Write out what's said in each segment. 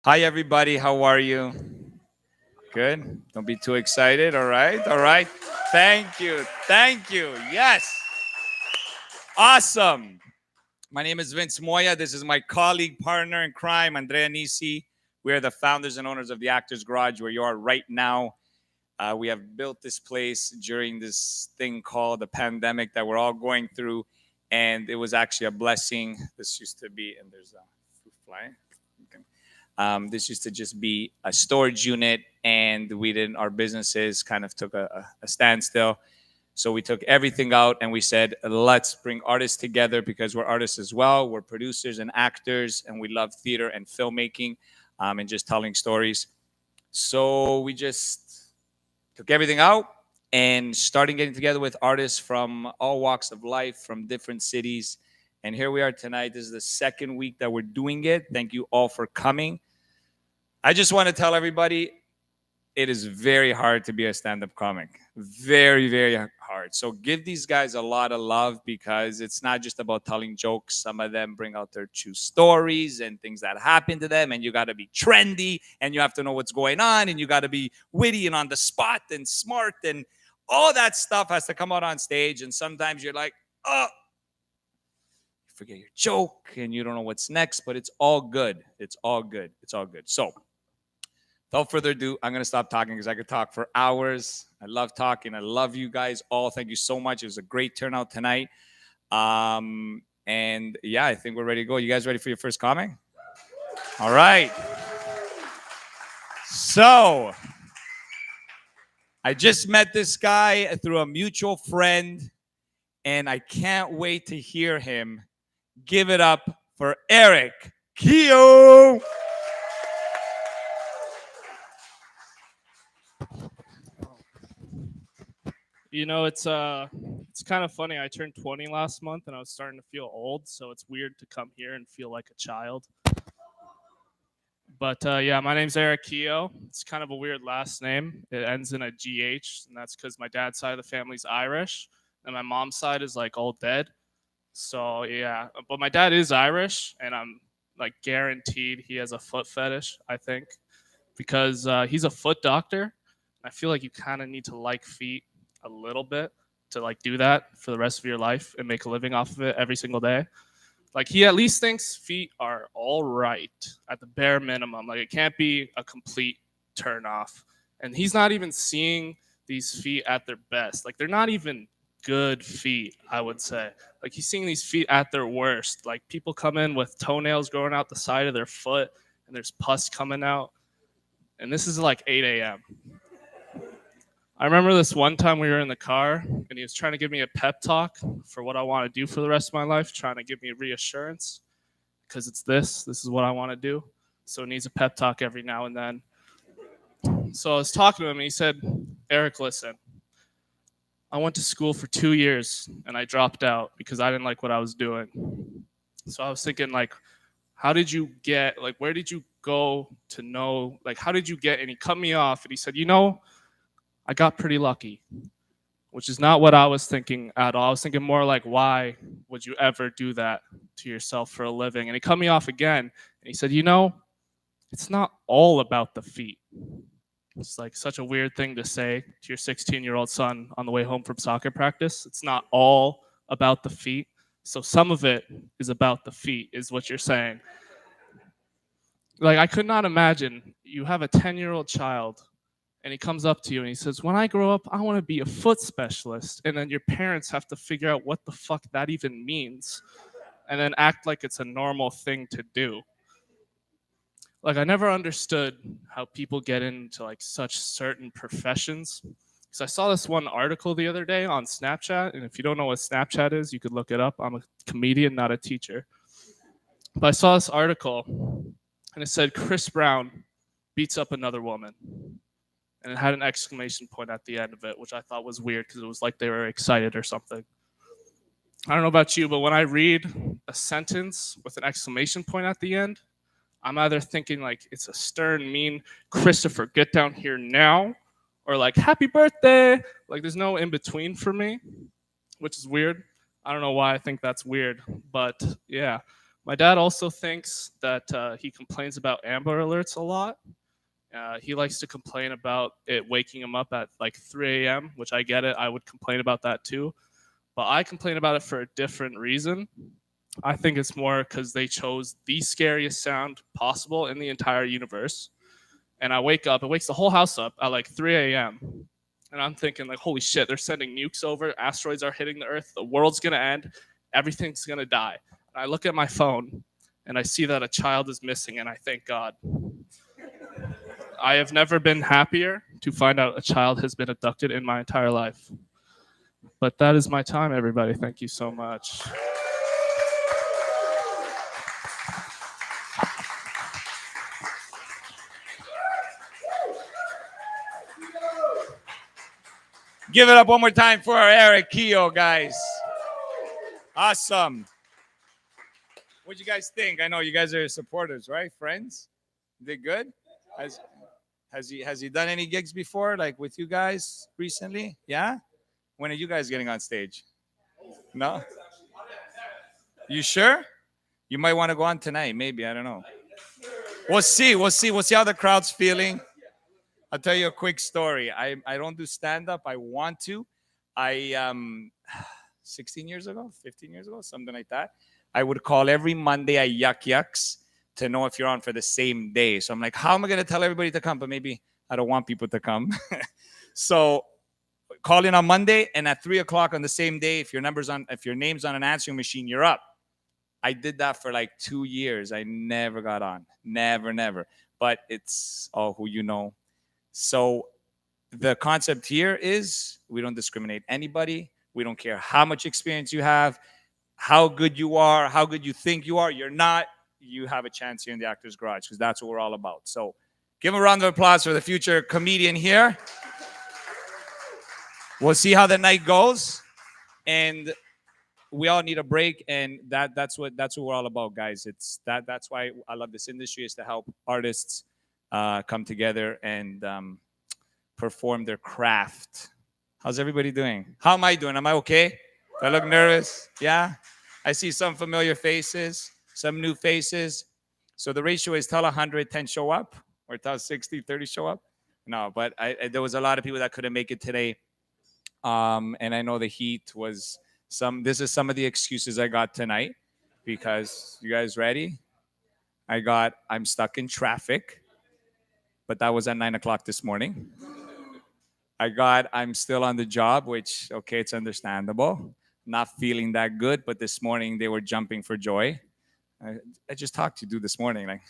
Hi, everybody. How are you? Good. Don't be too excited. All right. All right. Thank you. Thank you. Yes. Awesome. My name is Vince Moya. This is my colleague, partner in crime, Andrea Nisi. We are the founders and owners of the Actors Garage, where you are right now. We have built this place during this thing called the pandemic that we're all going through, and it was actually a blessing. This used to be, and there's a fruit fly. Okay. This used to just be a storage unit, and we didn't. Our businesses kind of took a standstill. So we took everything out, and we said, let's bring artists together because we're artists as well. We're producers and actors, and we love theater and filmmaking, and just telling stories. So we just took everything out and started getting together with artists from all walks of life, from different cities. And here we are tonight. This is the second week that we're doing it. Thank you all for coming. I just want to tell everybody it is very hard to be a stand-up comic. Very, very hard. So give these guys a lot of love because it's not just about telling jokes. Some of them bring out their true stories and things that happen to them, and you got to be trendy and you have to know what's going on and you got to be witty and on the spot and smart and all that stuff has to come out on stage. And sometimes you're like, oh, you forget your joke and you don't know what's next, but it's all good. It's all good. It's all good. So without further ado, I'm going to stop talking because I could talk for hours. I love talking. I love you guys all. Thank you so much. It was a great turnout tonight. And yeah, I think we're ready to go. You guys ready for your first comic? All right. So I just met this guy through a mutual friend, and I can't wait to hear him. Give it up for Eric Keogh. It's kind of funny. I turned 20 last month and I was starting to feel old, so it's weird to come here and feel like a child. But yeah, my name's Eric Keogh. It's kind of a weird last name. It ends in a GH, and that's because my dad's side of the family's Irish, and my mom's side is like all dead. So yeah, but my dad is Irish, and I'm like guaranteed he has a foot fetish. I think because he's a foot doctor. I feel like you kind of need to like feet a little bit to like do that for the rest of your life and make a living off of it every single day. Like he at least thinks feet are all right at the bare minimum. Like it can't be a complete turn off. And he's not even seeing these feet at their best. Like they're not even good feet, I would say. Like he's seeing these feet at their worst. Like people come in with toenails growing out the side of their foot and there's pus coming out. And this is like 8 a.m. I remember this one time we were in the car and he was trying to give me a pep talk for what I want to do for the rest of my life, trying to give me reassurance because this is what I want to do. So it needs a pep talk every now and then. So I was talking to him and he said, Eric, listen, I went to school for 2 years and I dropped out because I didn't like what I was doing. So I was thinking, like, how did you get, like, where did you go to know, like, how did you get? And he cut me off and he said, I got pretty lucky, which is not what I was thinking at all. I was thinking more like, why would you ever do that to yourself for a living? And he cut me off again. And he said, it's not all about the feet. It's like such a weird thing to say to your 16-year-old son on the way home from soccer practice. It's not all about the feet. So some of it is about the feet, is what you're saying. Like, I could not imagine you have a 10-year-old child and he comes up to you and he says, when I grow up, I want to be a foot specialist. And then your parents have to figure out what the fuck that even means and then act like it's a normal thing to do. Like, I never understood how people get into like such certain professions. Because I saw this one article the other day on Snapchat. And if you don't know what Snapchat is, you could look it up. I'm a comedian, not a teacher. But I saw this article and it said Chris Brown beats up another woman. And it had an exclamation point at the end of it, which I thought was weird because it was like they were excited or something. I don't know about you, but when I read a sentence with an exclamation point at the end, I'm either thinking like it's a stern, mean, Christopher, get down here now, or like happy birthday. Like there's no in between for me, which is weird. I don't know why I think that's weird, but yeah. My dad also thinks that he complains about Amber Alerts a lot. He likes to complain about it waking him up at like 3 a.m., which I get it. I would complain about that too. But I complain about it for a different reason. I think it's more because they chose the scariest sound possible in the entire universe. And I wake up, it wakes the whole house up at like 3 a.m. And I'm thinking, like, holy shit, they're sending nukes over, asteroids are hitting the Earth, the world's gonna end, everything's gonna die. And I look at my phone and I see that a child is missing, and I thank God. I have never been happier to find out a child has been abducted in my entire life. But that is my time, everybody. Thank you so much. Give it up one more time for our Eric Keogh, guys. Awesome. What'd you guys think? I know you guys are supporters, right? Friends? Did good? Has he done any gigs before, like with you guys recently? Yeah? When are you guys getting on stage? No? You sure? You might want to go on tonight, maybe. I don't know. We'll see. We'll see how the crowd's feeling. I'll tell you a quick story. I don't do stand-up. I want to. 16 years ago, 15 years ago, something like that, I would call every Monday at Yuck Yucks to know if you're on for the same day. So I'm like, how am I going to tell everybody to come? But maybe I don't want people to come. So call in on Monday, and at 3 o'clock on the same day, if your name's on an answering machine, you're up. I did that for like 2 years. I never got on. Never. But it's all who you know. So the concept here is we don't discriminate anybody. We don't care how much experience you have, how good you are, how good you think you are. You're not. You have a chance here in the Actors Garage, because that's what we're all about. So give a round of applause for the future comedian here. We'll see how the night goes. And we all need a break, and that's what we're all about, guys. That's why I love this industry, is to help artists come together and perform their craft. How's everybody doing? How am I doing? Am I okay? Do I look nervous? Yeah? I see some familiar faces, some new faces. So the ratio is tell 100, 10 show up, or tell 60, 30 show up? No, but there was a lot of people that couldn't make it today. And I know the heat was this is some of the excuses I got tonight, because you guys ready? I'm stuck in traffic, but that was at 9 o'clock this morning. I'm still on the job, which, okay, it's understandable. Not feeling that good, but this morning they were jumping for joy. I just talked to you this morning. Like,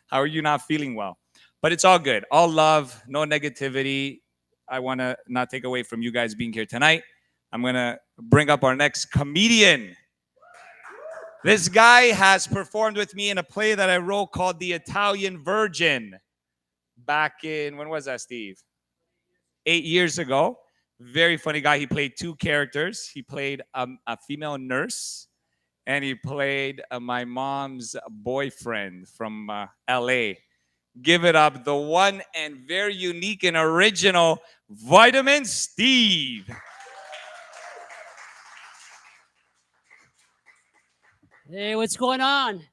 how are you not feeling well? But it's all good. All love, no negativity. I want to not take away from you guys being here tonight. I'm going to bring up our next comedian. This guy has performed with me in a play that I wrote called The Italian Virgin back in, when was that, Steve? 8 years ago. Very funny guy. He played two characters. He played a female nurse, and he played my mom's boyfriend from LA. Give it up, the one and very unique and original Vitamin Steve. Hey, what's going on?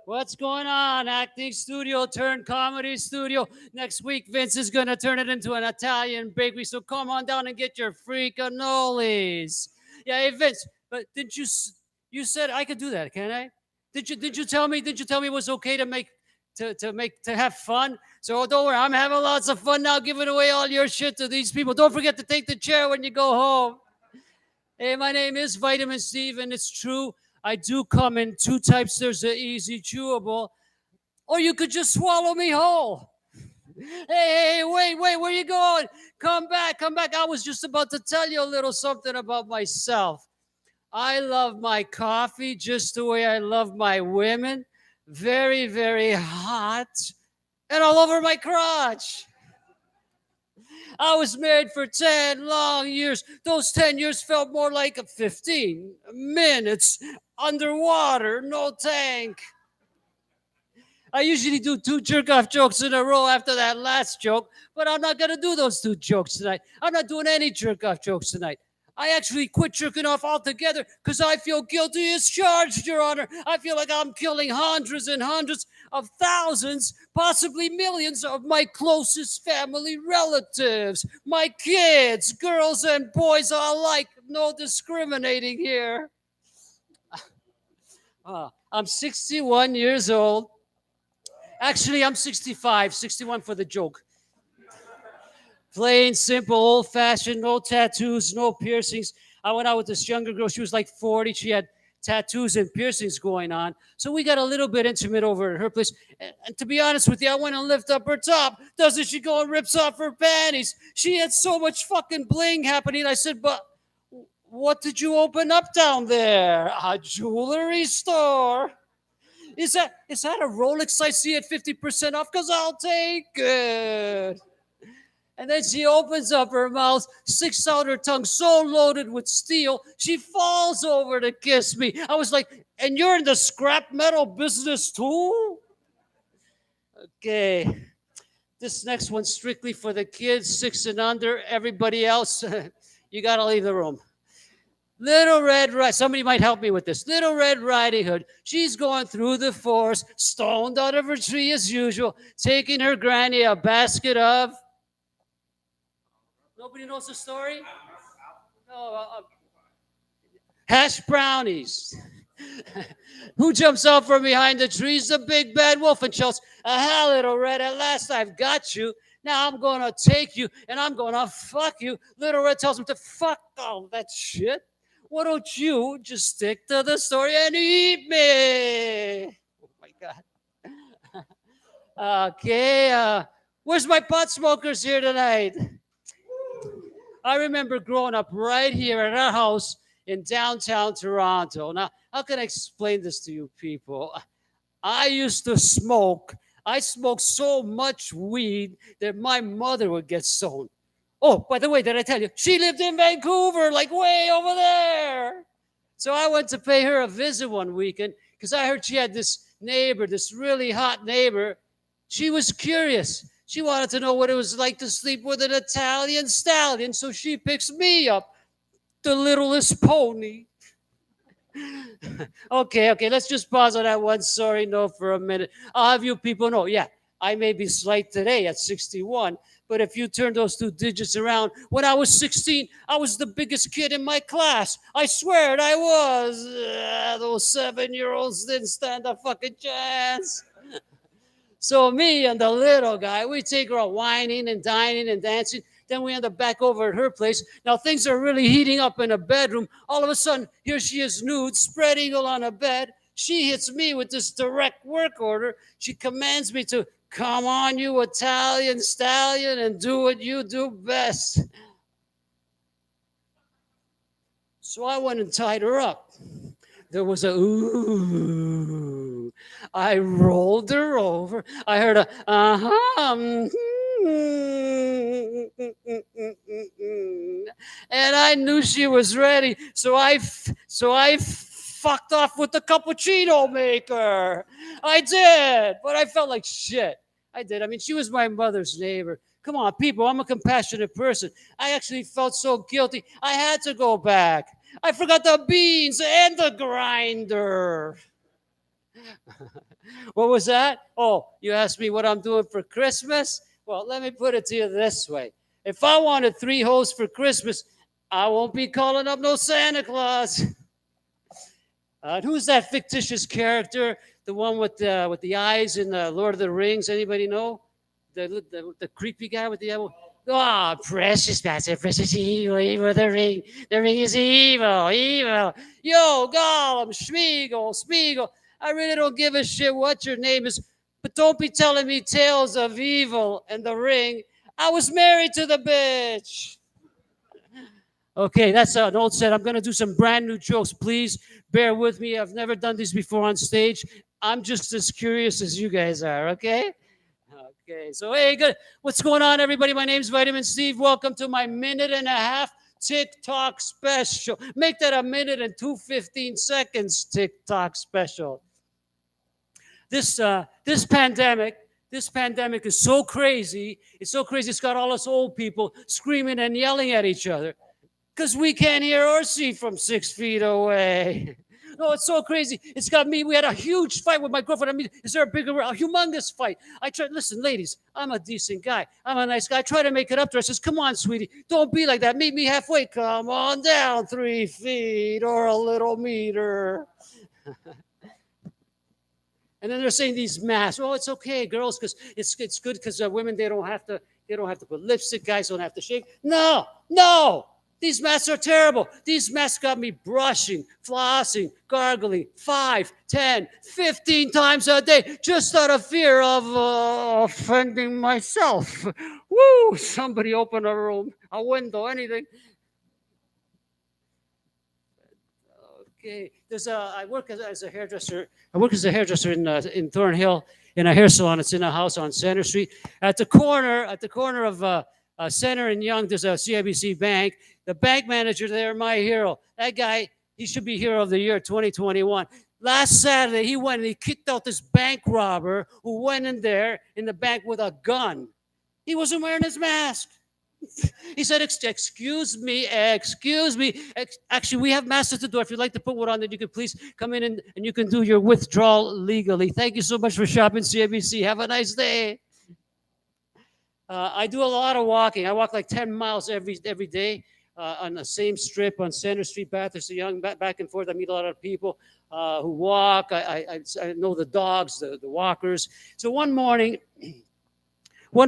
What's going on? Acting studio turned comedy studio. Next week, Vince is going to turn it into an Italian bakery. So come on down and get your free cannolis. Yeah, hey, Vince, but didn't you said I could do that, can I? Did you tell me it was okay to have fun? So don't worry, I'm having lots of fun now giving away all your shit to these people. Don't forget to take the chair when you go home. Hey, my name is Vitamin Steve, and it's true. I do come in two types. There's the easy chewable, or you could just swallow me whole. Hey, wait, where you going? Come back. I was just about to tell you a little something about myself. I love my coffee just the way I love my women. Very, very hot and all over my crotch. I was married for 10 long years. Those 10 years felt more like 15 minutes underwater, no tank. I usually do 2 jerk-off jokes in a row after that last joke, but I'm not going to do those 2 jokes tonight. I'm not doing any jerk-off jokes tonight. I actually quit jerking off altogether because I feel guilty as charged, Your Honor. I feel like I'm killing hundreds and hundreds of thousands, possibly millions of my closest family relatives. My kids, girls and boys alike. No discriminating here. I'm 61 years old. Actually, I'm 65, 61 for the joke. Plain, simple, old-fashioned, no tattoos, no piercings. I went out with this younger girl. She was like 40. She had tattoos and piercings going on. So we got a little bit intimate over at her place. And to be honest with you, I went and lifted up her top. Doesn't she go and rips off her panties? She had so much fucking bling happening. I said, but what did you open up down there? A jewelry store. Is that a Rolex I see at 50% off? Because I'll take it. And then she opens up her mouth, sticks out her tongue so loaded with steel, she falls over to kiss me. I was like, and you're in the scrap metal business too? Okay. This next one's strictly for the kids, 6 and under. Everybody else, you got to leave the room. Little Red Riding, somebody might help me with this. Little Red Riding Hood, she's going through the forest, stoned out of her tree as usual, taking her granny a basket of... Nobody knows the story? No, hash brownies. Who jumps out from behind the trees? The big bad wolf, and shouts, aha, Little Red, at last I've got you. Now I'm going to take you, and I'm going to fuck you. Little Red tells him to fuck all that shit. Why don't you just stick to the story and eat me? Oh, my God. Okay, where's my pot smokers here tonight? I remember growing up right here at our house in downtown Toronto. Now, how can I explain this to you people? I used to smoke. I smoked so much weed that my mother would get stoned. Oh, by the way, did I tell you? She lived in Vancouver, like way over there. So I went to pay her a visit one weekend because I heard she had this neighbor, this really hot neighbor. She was curious. She wanted to know what it was like to sleep with an Italian stallion, so she picks me up, the littlest pony. Okay, let's just pause on that one sorry note for a minute. I'll have you people know, yeah, I may be slight today at 61, but if you turn those 2 digits around, when I was 16, I was the biggest kid in my class. I swear it, I was. Those 7-year-olds didn't stand a fucking chance. So me and the little guy, we take her out whining and dining and dancing. Then we end up back over at her place. Now things are really heating up in a bedroom. All of a sudden, here she is nude, spread eagle on a bed. She hits me with this direct work order. She commands me to come on, you Italian stallion, and do what you do best. So I went and tied her up. There was a ooh. I rolled her over. I heard a uh-huh. And I knew she was ready. So I fucked off with the cappuccino maker. I did, but I felt like shit. I did. I mean, she was my mother's neighbor. Come on, people, I'm a compassionate person. I actually felt so guilty. I had to go back. I forgot the beans and the grinder. What was that? Oh, you asked me what I'm doing for Christmas? Well, let me put it to you this way. If I wanted 3 hoes for Christmas, I won't be calling up no Santa Claus. Who's that fictitious character? The one with the eyes in Lord of the Rings? Anybody know? The creepy guy with the... Oh, precious bastard, precious evil, evil, the ring. The ring is evil, evil. Yo, Gollum, Smeagol. I really don't give a shit what your name is, but don't be telling me tales of evil and the ring. I was married to the bitch. Okay, that's an old set. I'm going to do some brand new jokes. Please bear with me. I've never done these before on stage. I'm just as curious as you guys are, okay? Okay, so hey, good. What's going on, everybody? My name's Vitamin Steve. Welcome to my 1.5-minute TikTok special. Make that 1 minute and 2:15 seconds TikTok special. This pandemic is so crazy. It's so crazy. It's got all us old people screaming and yelling at each other. because we can't hear or see from 6 feet away. No, it's so crazy. It's got me. We had a huge fight with my girlfriend. I mean, is there a humongous fight? I tried, listen, ladies, I'm a decent guy. I'm a nice guy. I try to make it up to her. I says, come on, sweetie. Don't be like that. Meet me halfway. Come on down 3 feet or a little meter. And then they're saying these masks. Oh, it's okay, girls, because it's good because women they don't have to put lipstick. Guys don't have to shave. No. These masks are terrible. These masks got me brushing, flossing, gargling 5, 10, 15 times a day just out of fear of offending myself. Woo! Somebody open a window, anything. Okay, I work as a hairdresser. I work as a hairdresser in Thornhill in a hair salon. It's in a house on Center Street. At the corner of Center and Young, there's a CIBC bank. The bank manager there, my hero. That guy, he should be hero of the year 2021. Last Saturday, he went and he kicked out this bank robber who went in there in the bank with a gun. He wasn't wearing his mask. He said, excuse me. Actually, we have masks at the door. If you'd like to put one on, then you can please come in and you can do your withdrawal legally. Thank you so much for shopping CIBC. Have a nice day. I do a lot of walking. I walk like 10 miles every day on the same strip on Center Street, Bathurst, Young, back and forth. I meet a lot of people who walk. I know the dogs, the walkers. So one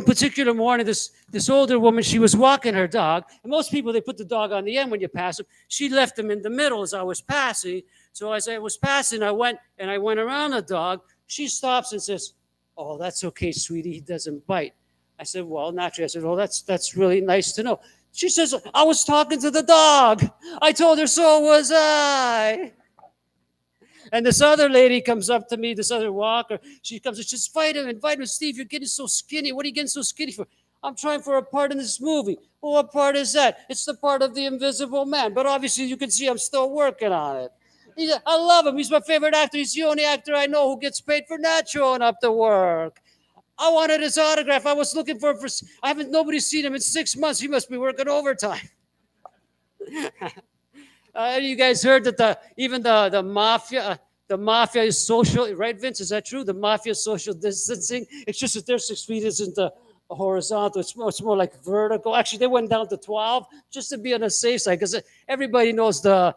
particular morning, this older woman, she was walking her dog. And most people, they put the dog on the end when you pass them. She left him in the middle as I was passing. So as I was passing, I went around the dog. She stops and says, "Oh, that's okay, sweetie. He doesn't bite." I said, "Well, naturally." I said, "Oh, that's really nice to know." She says, "I was talking to the dog." I told her, "So was I." And this other lady comes up to me, this other walker. She comes and she says, invite him. Steve, you're getting so skinny. What are you getting so skinny for? I'm trying for a part in this movie. Well, what part is that? It's the part of the Invisible Man. But obviously, you can see I'm still working on it. I love him. He's my favorite actor. He's the only actor I know who gets paid for not showing up to work. I wanted his autograph. I was looking for him nobody's seen him in 6 months. He must be working overtime. You guys heard that even the mafia is social, right, Vince? Is that true? The mafia is social distancing. It's just that their 6 feet isn't horizontal. It's more like vertical. Actually, they went down to 12 just to be on the safe side because everybody knows the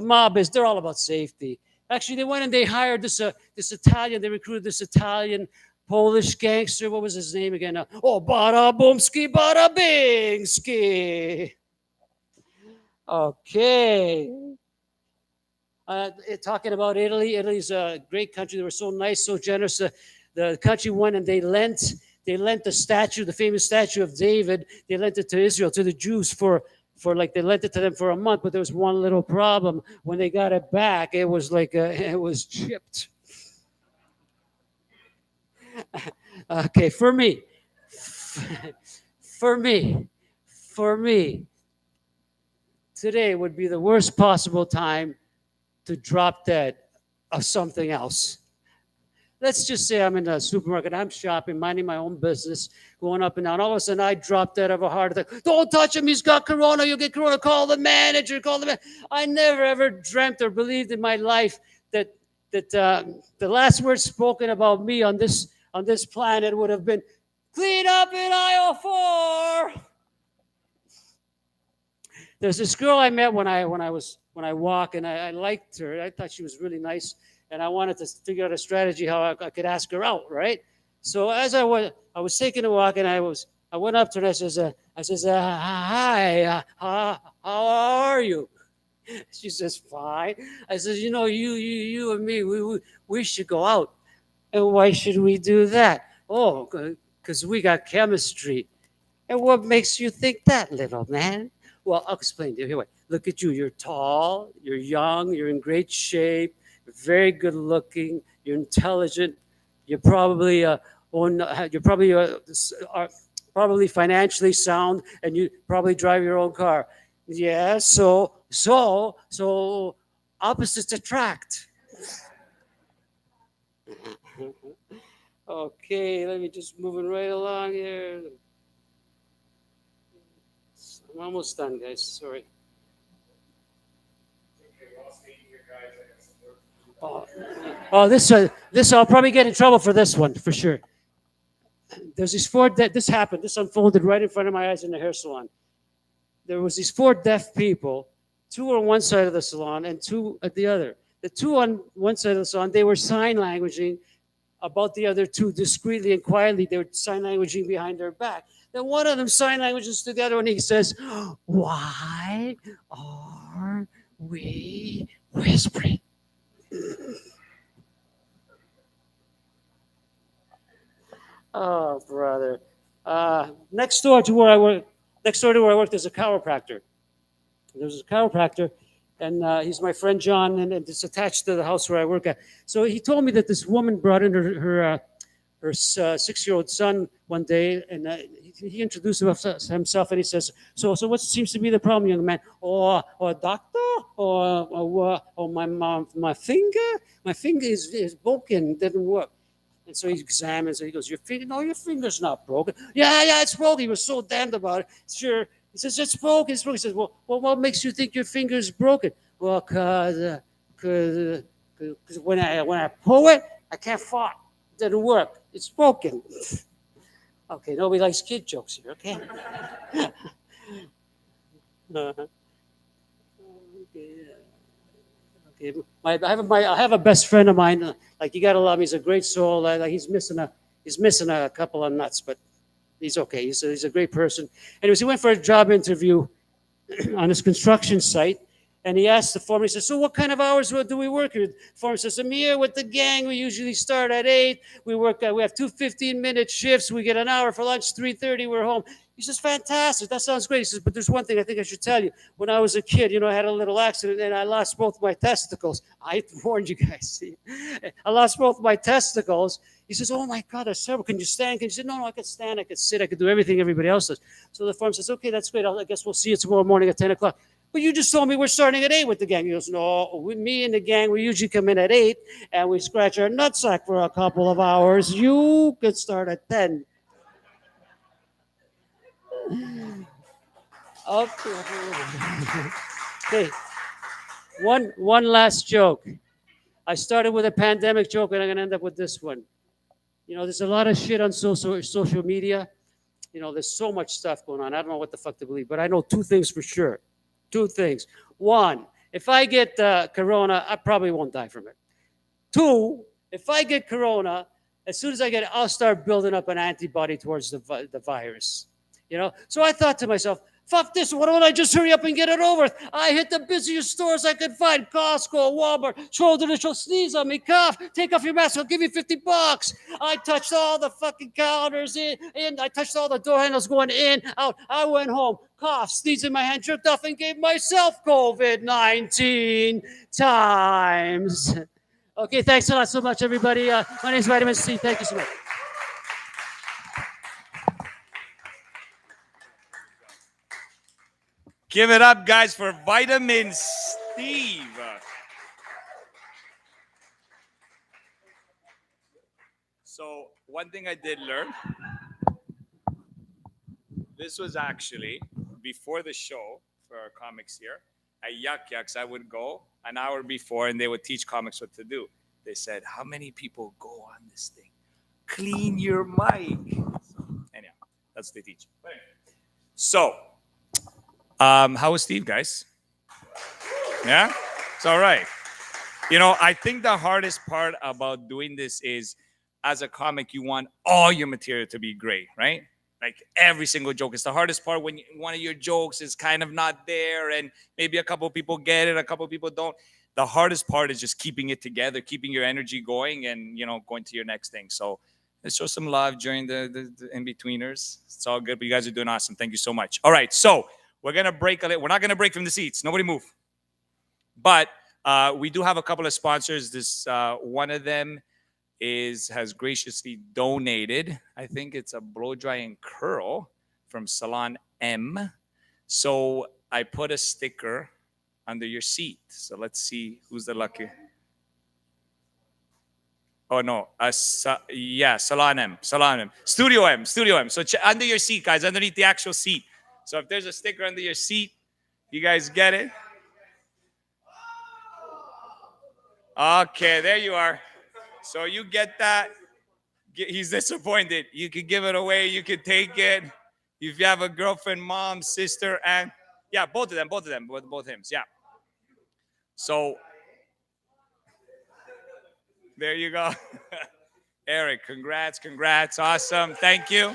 mob is. They're all about safety. Actually, they went and they hired this Italian. They recruited this Italian Polish gangster. What was his name again? Bada boomski, bada bingski. Okay. Talking about Italy. Italy's a great country. They were so nice, so generous. The country went and they lent the statue, the famous statue of David. They lent it to Israel, to the Jews for they lent it to them for a month. But there was one little problem. When they got it back, it was it was chipped. Okay, for me, today would be the worst possible time to drop dead of something else. Let's just say I'm in a supermarket, I'm shopping, minding my own business, going up and down. All of a sudden, I drop dead of a heart attack. Don't touch him, he's got corona, you'll get corona. Call the manager, I never ever dreamt or believed in my life that the last words spoken about me on this planet would have been, clean up in aisle 4. There's this girl I met when I walk, and I liked her. I thought she was really nice, and I wanted to figure out a strategy how I could ask her out, right? So as I was taking a walk, and I went up to her and I says, "Hi, how are you?" She says, "Fine." I says, you and me, we should go out. And why should we do that? Oh, because we got chemistry. And what makes you think that, little man? Well, I'll explain to you. Here, look at you. You're tall, you're young, you're in great shape, you're very good looking, you're intelligent, you're probably probably financially sound, and you probably drive your own car. Yeah, so opposites attract. Okay, let me just moving right along here. I'm almost done, guys. Sorry. Oh, this I'll probably get in trouble for this one for sure. There's these four. This happened. This unfolded right in front of my eyes in the hair salon. There was these four deaf people. Two on one side of the salon and two at the other. The two on one side of the salon, they were sign languaging about the other two discreetly and quietly. They were sign languaging behind their back. Then one of them sign languages to the other one. He says, "Why are we whispering?" Oh, brother. Next door to where I work, there's a chiropractor. There's a chiropractor, and he's my friend John, and it's attached to the house where I work at. So he told me that this woman brought in her 6-year-old son one day, and he introduced himself, and he says, "So what seems to be the problem, young man? Or doctor, or my finger is broken, didn't work." And so he examines it. He goes, "Your finger? No, your finger's not broken." Yeah, it's broken. He was so damned about it. Sure. He says, "It's broken. It's broken." He says, "Well, what makes you think your finger's broken?" "Well, cause when I pull it, I can't fart. It doesn't work. It's broken." Okay, nobody likes kid jokes here. Okay. Uh-huh. Okay. I have a best friend of mine. Like, you gotta love him. He's a great soul. Like, he's missing a couple of nuts, but he's okay. He's a great person. Anyways, he went for a job interview on this construction site, and he asked the foreman. He says, "So what kind of hours do we work here?" The foreman says, "I'm here with the gang. We usually start at 8. We have two 15-minute shifts. We get an hour for lunch. 3:30, we're home." He says, "Fantastic. That sounds great." He says, "But there's one thing I think I should tell you. When I was a kid, I had a little accident and I lost both my testicles." I warned you guys. See? I lost both my testicles. He says, "Oh my God, that's terrible. Can you stand?" He said, No, I could stand. I could sit. I could do everything everybody else does." So the foreman says, "Okay, that's great. I guess we'll see you tomorrow morning at 10 o'clock. But you just told me we're starting at 8 with the gang." He goes, "No, me and the gang, we usually come in at 8 and we scratch our nutsack for a couple of hours. You could start at 10. Okay. Okay. One last joke. I started with a pandemic joke, and I'm gonna end up with this one. There's a lot of shit on social media. There's so much stuff going on. I don't know what the fuck to believe, but I know two things for sure. Two things. One, if I get corona, I probably won't die from it. Two, if I get corona, as soon as I get it, I'll start building up an antibody towards the virus. So I thought to myself, fuck this, why don't I just hurry up and get it over with? I hit the busiest stores I could find, Costco, Walmart, shoulder to shoulder, sneeze on me, cough, take off your mask, I'll give you $50. I touched all the fucking counters in, I touched all the door handles going in, out. I went home, cough, sneeze in my hand, jerked off, and gave myself COVID-19 times. Okay, thanks a lot so much, everybody. My name is Vitamin C. Thank you so much. Give it up, guys, for Vitamin Steve. So one thing I did learn, this was actually before the show for our comics here. At Yuck Yucks, I would go an hour before and they would teach comics what to do. They said, "How many people go on this thing? Clean your mic." So, anyhow, that's what they teach. So, how was Steve, guys? Yeah? It's all right. I think the hardest part about doing this is, as a comic, you want all your material to be great, right? Like every single joke. It's the hardest part when one of your jokes is kind of not there and maybe a couple people get it, a couple people don't. The hardest part is just keeping it together, keeping your energy going and, going to your next thing. So let's show some love during the in-betweeners. It's all good, but you guys are doing awesome. Thank you so much. All right, so we're going to break a little. We're not going to break from the seats. Nobody move. But we do have a couple of sponsors. This one of them has graciously donated. I think it's a blow dry and curl from Salon M. So I put a sticker under your seat. So let's see who's the lucky. Oh no, Salon M, Studio M. So under your seat, guys, underneath the actual seat. So if there's a sticker under your seat, you guys get it? Okay, there you are. So you get that. He's disappointed. You could give it away. You could take it. If you have a girlfriend, mom, sister, and yeah, both of them, both hymns. Yeah. So there you go. Eric, congrats. Awesome. Thank you.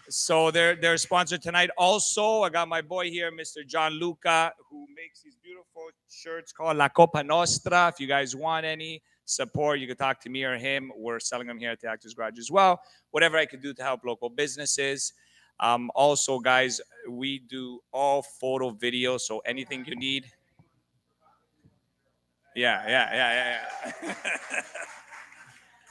So they're sponsored tonight. Also, I got my boy here, Mr. John Luca, who makes these beautiful shirts called La Copa Nostra. If you guys want any support, you can talk to me or him. We're selling them here at the Actors Garage as well. Whatever I can do to help local businesses. Also, guys, we do all photo, video, so anything you need. Yeah.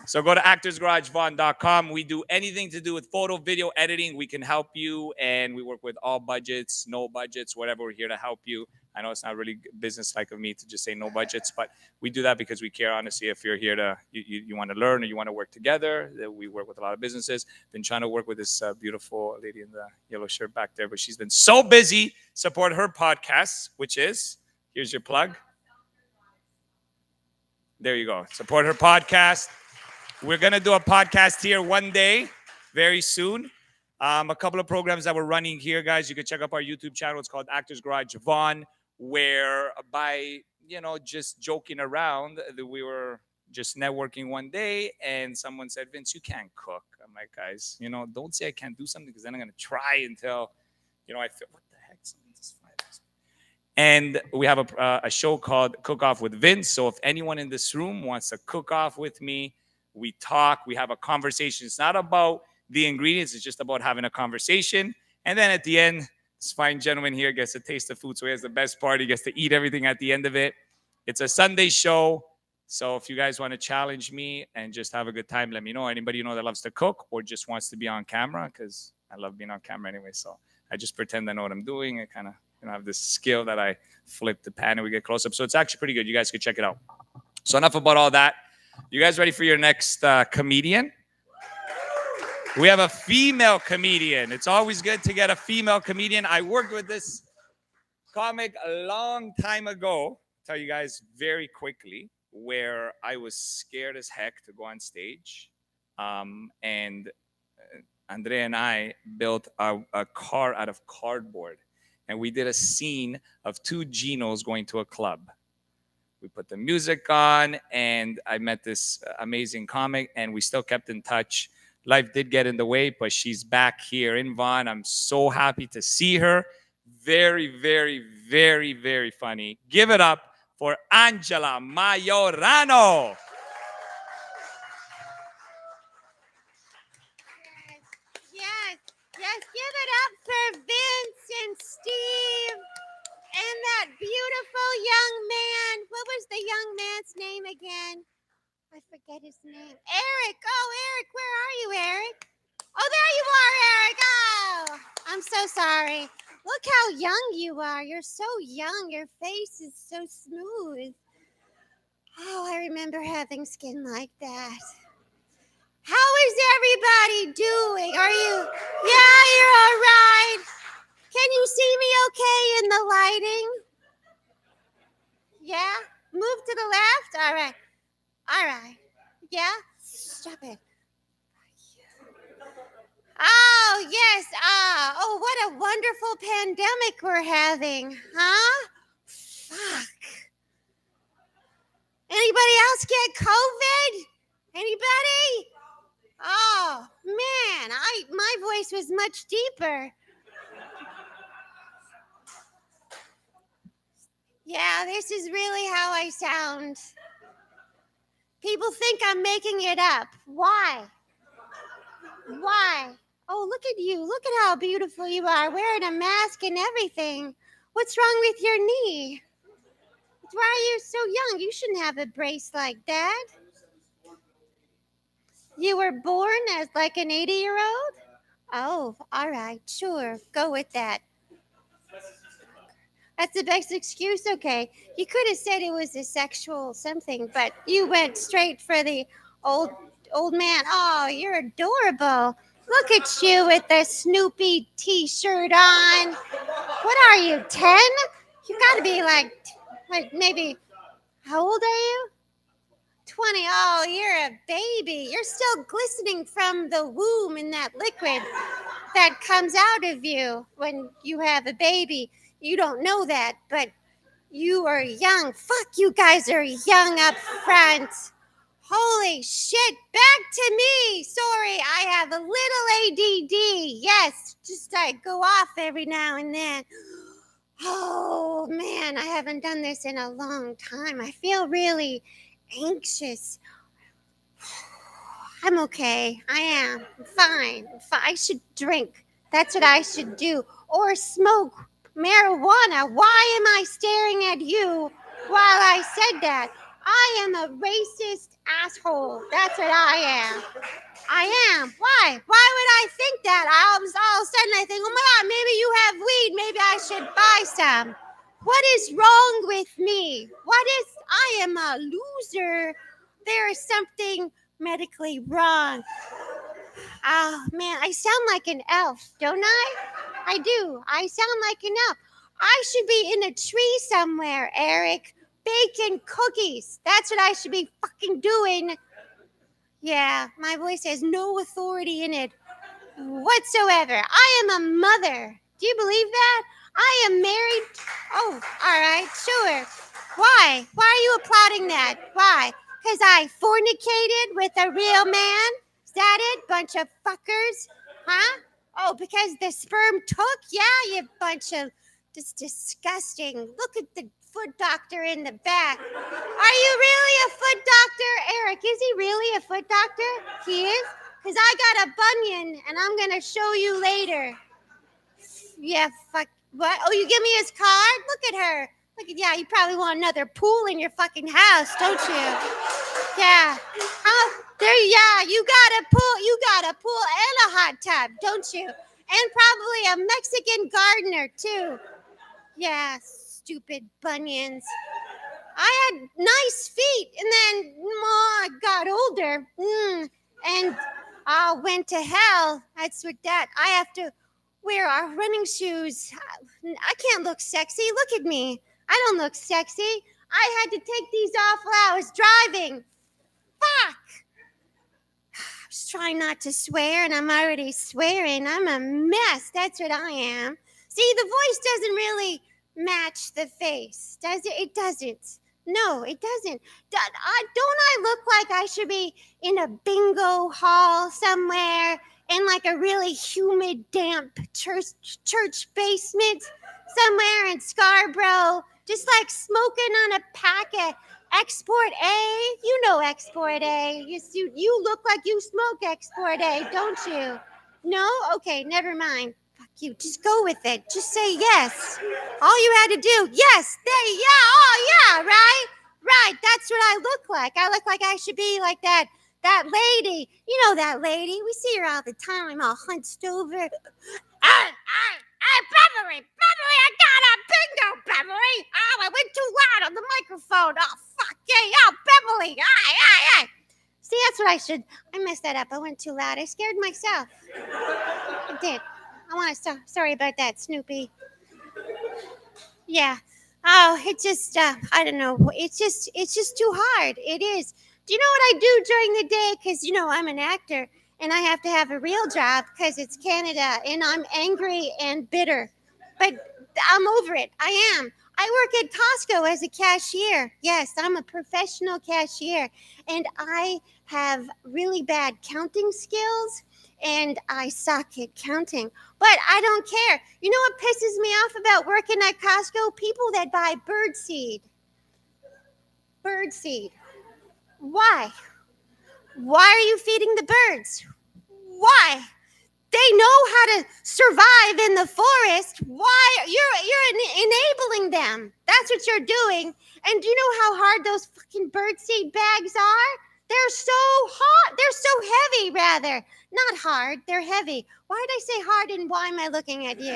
So go to actorsgaragevon.com. We do anything to do with photo, video, editing. We can help you, and we work with all budgets, no budgets, whatever. We're here to help you. I know it's not really business-like of me to just say no budgets, but we do that because we care, honestly. If you're here to, you want to learn or you want to work together, we work with a lot of businesses. Been trying to work with this beautiful lady in the yellow shirt back there, but she's been so busy. Support her podcast, which is, here's your plug. There you go. Support her podcast. We're going to do a podcast here one day, very soon. A couple of programs that we're running here, guys. You can check out our YouTube channel. It's called Actors Garage Vaughn, where by, just joking around, we were just networking one day, and someone said, Vince, you can't cook. I'm like, guys, don't say I can't do something, because then I'm going to try until, I feel, what the heck? And we have a show called Cook Off with Vince. So if anyone in this room wants to cook off with me, we talk, we have a conversation. It's not about the ingredients, it's just about having a conversation. And then at the end, this fine gentleman here gets to taste the food, so he has the best part. He gets to eat everything at the end of it. It's a Sunday show. So if you guys want to challenge me and just have a good time, let me know. Anybody that loves to cook or just wants to be on camera, because I love being on camera anyway. So I just pretend I know what I'm doing. I kind of have this skill that I flip the pan and we get close up. So it's actually pretty good. You guys can check it out. So enough about all that. You guys ready for your next comedian? We have a female comedian. It's always good to get a female comedian. I worked with this comic a long time ago. I'll tell you guys very quickly, where I was scared as heck to go on stage. And Andrea and I built a car out of cardboard. And we did a scene of two Genos going to a club. We put the music on, and I met this amazing comic, and we still kept in touch. Life did get in the way, but she's back here in Vaughan. I'm so happy to see her. Very, very, very, very funny. Give it up for Angela Majorano. Yes, give it up for Vince and Steve and that beautiful young man. What was the young man's name again? I forget his name. Eric. Oh, Eric, where are you, Eric? Oh, there you are, Eric. Oh, I'm so sorry. Look how young you are. You're so young. Your face is so smooth. Oh, I remember having skin like that. How is everybody doing? Are you? Yeah, you're all right. Can you see me okay in the lighting? Yeah? Move to the left? All right. All right. Yeah? Stop it. Oh, yes. Oh, what a wonderful pandemic we're having. Huh? Fuck. Anybody else get COVID? Anybody? Oh, man. My voice was much deeper. Yeah, this is really how I sound. People think I'm making it up. Why? Why? Oh, look at you. Look at how beautiful you are, wearing a mask and everything. What's wrong with your knee? Why are you so young? You shouldn't have a brace like that. You were born as like an 80-year-old? Oh, all right. Sure. Go with that. That's the best excuse? Okay. You could have said it was a sexual something, but you went straight for the old man. Oh, you're adorable. Look at you with the Snoopy t-shirt on. What are you, 10? You gotta be like maybe, how old are you? 20. Oh, you're a baby. You're still glistening from the womb in that liquid that comes out of you when you have a baby. You don't know that, but you are young. Fuck, you guys are young up front. Holy shit, back to me. Sorry, I have a little ADD. Yes, just I go off every now and then. Oh man, I haven't done this in a long time. I feel really anxious. I'm okay. I am. I'm fine. I should drink. That's what I should do. Or smoke marijuana. Why am I staring at you while I said that? I am a racist asshole. That's what I am. I am. Why? Why would I think that? All of a sudden I think, oh my God, maybe you have weed. Maybe I should buy some. What is wrong with me? I am a loser. There is something medically wrong. Oh man, I sound like an elf, don't I? I do. I sound like an elf. I should be in a tree somewhere, Eric, baking cookies. That's what I should be fucking doing. Yeah, my voice has no authority in it whatsoever. I am a mother. Do you believe that? I am married. Oh, all right, sure. Why? Why are you applauding that? Why? Because I fornicated with a real man? Is that it? Bunch of fuckers? Huh? Oh, because the sperm took? Yeah, you bunch of just disgusting. Look at the foot doctor in the back. Are you really a foot doctor? Eric, is he really a foot doctor? He is? Because I got a bunion and I'm going to show you later. Yeah, fuck. What? Oh, you give me his card? Look at her. Look at, yeah, you probably want another pool in your fucking house, don't you? Yeah. Yeah, you got a pool and a hot tub, don't you? And probably a Mexican gardener, too. Yeah, stupid bunions. I had nice feet, and then I got older, and I went to hell. That's what that. I have to wear our running shoes. I can't look sexy. Look at me. I don't look sexy. I had to take these off while I was driving. Fuck. I was trying not to swear, and I'm already swearing. I'm a mess. That's what I am. See, the voice doesn't really match the face, does it? It doesn't. No, it doesn't. Don't I look like I should be in a bingo hall somewhere in like a really humid, damp church basement somewhere in Scarborough, just like smoking on a pack of Export A? You know Export A. You look like you smoke Export A, don't you? No? Okay, never mind. Fuck you. Just go with it. Just say yes. All you had to do, yes. Oh yeah, right? Right. That's what I look like. I look like I should be like that lady. You know that lady. We see her all the time, all hunched over. Beverly, I got a bingo, Beverly. Oh, I went too loud on the microphone. Oh, fuck yeah, Beverly. Aye. See, that's what I messed that up. I went too loud. I scared myself. I did. I want to, sorry about that, Snoopy. Yeah. Oh, it just, I don't know. It's just too hard. It is. Do you know what I do during the day? Because, I'm an actor and I have to have a real job because it's Canada and I'm angry and bitter. But I'm over it. I am. I work at Costco as a cashier. Yes, I'm a professional cashier. And I have really bad counting skills and I suck at counting. But I don't care. You know what pisses me off about working at Costco? People that buy birdseed. Birdseed. Why? Why are you feeding the birds? Why? They know how to survive in the forest. Why? You're enabling them. That's what you're doing. And do you know how hard those fucking birdseed bags are? They're so hot. They're so heavy, rather. Not hard. They're heavy. Why did I say hard and why am I looking at you?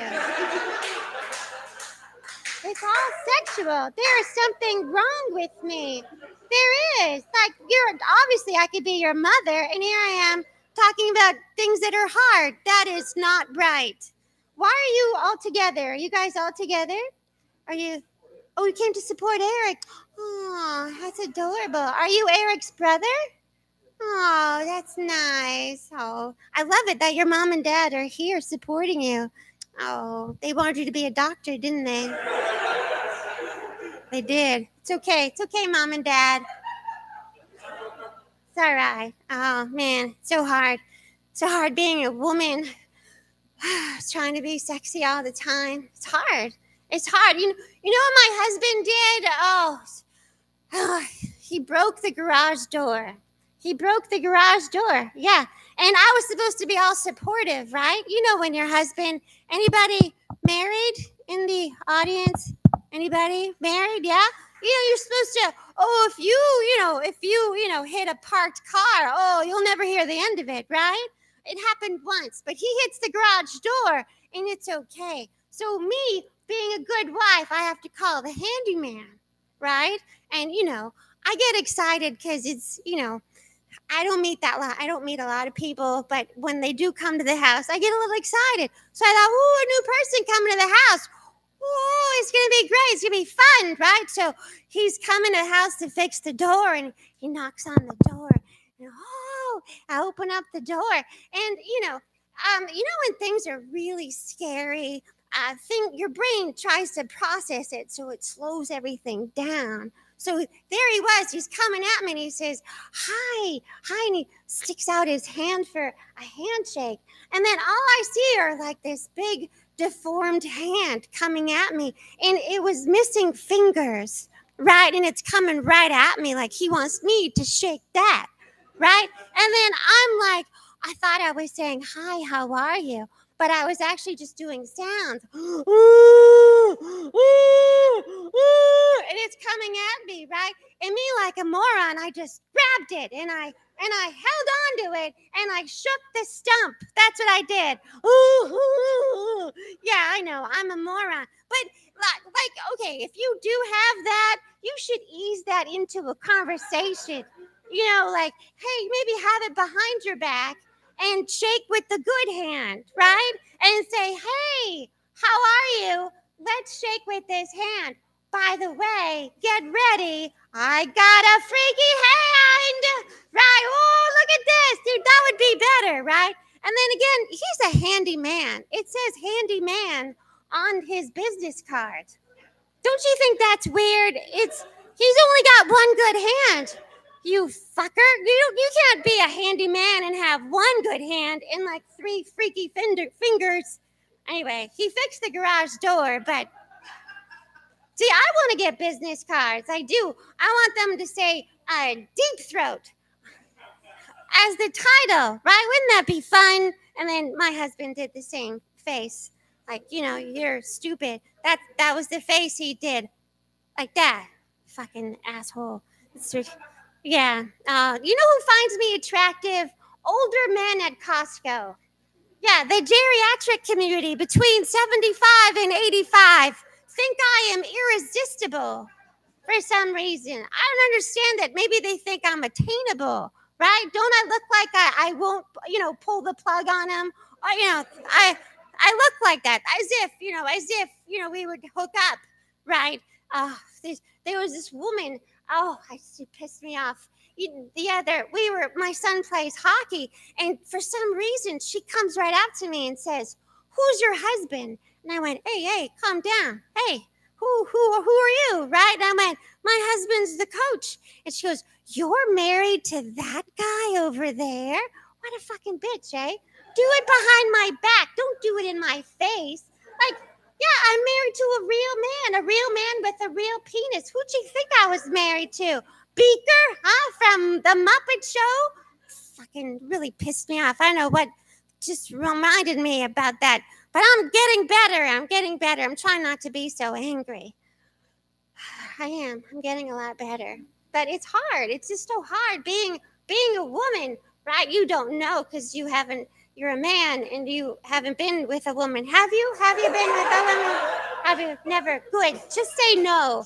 It's all sexual. There is something wrong with me. There is. Like, obviously I could be your mother, and here I am talking about things that are hard. That is not right. Why are you all together? Are you guys all together? Are you? Oh, you came to support Eric. Oh, that's adorable. Are you Eric's brother? Oh, that's nice. Oh, I love it that your mom and dad are here supporting you. Oh, they wanted you to be a doctor, didn't they? They did. It's okay. It's okay, mom and dad. It's all right. Oh, man, so hard. So hard being a woman. Trying to be sexy all the time. It's hard. It's hard. You know what my husband did? He broke the garage door. He broke the garage door. Yeah. And I was supposed to be all supportive, right? You know, when your husband, anybody married in the audience? Anybody married? Yeah. You're supposed to, if you hit a parked car, you'll never hear the end of it, right? It happened once, but he hits the garage door and it's okay. So me being a good wife, I have to call the handyman, right? And I get excited because it's, I don't meet a lot of people, but when they do come to the house, I get a little excited. So I thought, a new person coming to the house. Oh, it's going to be great. It's going to be fun, right? So he's coming to the house to fix the door, and he knocks on the door. And, I open up the door, and when things are really scary, your brain tries to process it, so it slows everything down. So there he was. He's coming at me, and he says, "Hi, hi," and he sticks out his hand for a handshake. And then all I see are like this big deformed hand coming at me, and it was missing fingers, right? And it's coming right at me like he wants me to shake that, right? And then I'm like, I thought I was saying, "Hi, how are you?" But I was actually just doing sounds. And it's coming at me, right? And me, like a moron, I just grabbed it and I held on to it and I shook the stump. That's what I did. Yeah, I know, I'm a moron. But okay, if you do have that, you should ease that into a conversation. Hey, maybe have it behind your back and shake with the good hand, right? And say, "Hey, how are you? Let's shake with this hand. By the way, get ready. I got a freaky hand, right? Oh, look at this, dude. That would be better, right?" And then again, he's a handyman. It says handyman on his business card. Don't you think that's weird? He's only got one good hand. You fucker. You can't be a handyman and have one good hand and like three freaky fingers. Anyway, he fixed the garage door, but see, I want to get business cards. I do. I want them to say Deep Throat as the title, right? Wouldn't that be fun? And then my husband did the same face. Like, you're stupid. That was the face he did. Like that. Fucking asshole. Yeah. You know who finds me attractive? Older men at Costco. Yeah, the geriatric community between 75 and 85 think I am irresistible for some reason. I don't understand that. Maybe they think I'm attainable, right? Don't I look like I won't, pull the plug on them? Or, I look like that, as if we would hook up, right? There was this woman. She pissed me off. My son plays hockey, and for some reason, she comes right up to me and says, "Who's your husband?" And I went, hey, calm down. Hey, who are you, right? And I went, "My husband's the coach." And she goes, "You're married to that guy over there?" What a fucking bitch, eh? Do it behind my back. Don't do it in my face. Like, yeah, I'm married to a real man with a real penis. Who'd you think I was married to? Beaker, from the Muppet Show? Fucking really pissed me off. I don't know what just reminded me about that. But I'm getting better. I'm trying not to be so angry. I am. I'm getting a lot better. But it's hard. It's just so hard being a woman, right? You don't know because you're a man and you haven't been with a woman. Have you? Have you been with a woman? Have you? Never. Good. Just say no.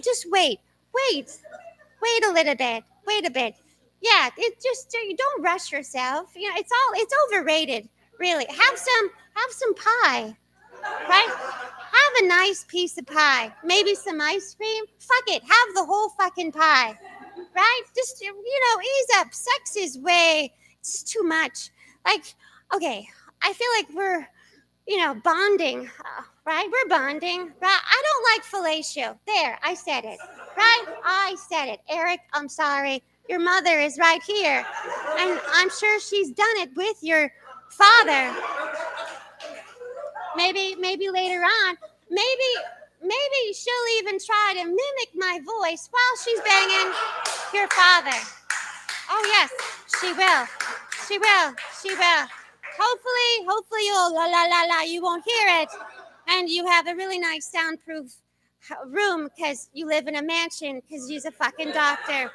Just wait. Wait a little bit. Wait a bit. Yeah, it just you don't rush yourself. You know, it's overrated. Really, have some pie, right? Have a nice piece of pie, maybe some ice cream. Fuck it, have the whole fucking pie, right? Just ease up. Sex is way it's too much. Like, okay, I feel like we're bonding, right? We're bonding, right? I don't like fellatio. There, I said it, right? I said it. Eric, I'm sorry. Your mother is right here, and I'm sure she's done it with your father. Maybe later on, maybe she'll even try to mimic my voice while she's banging your father. Oh yes, she will. She will. She will. Hopefully you'll la la la la. You won't hear it, and you have a really nice soundproof room because you live in a mansion because you're a fucking doctor.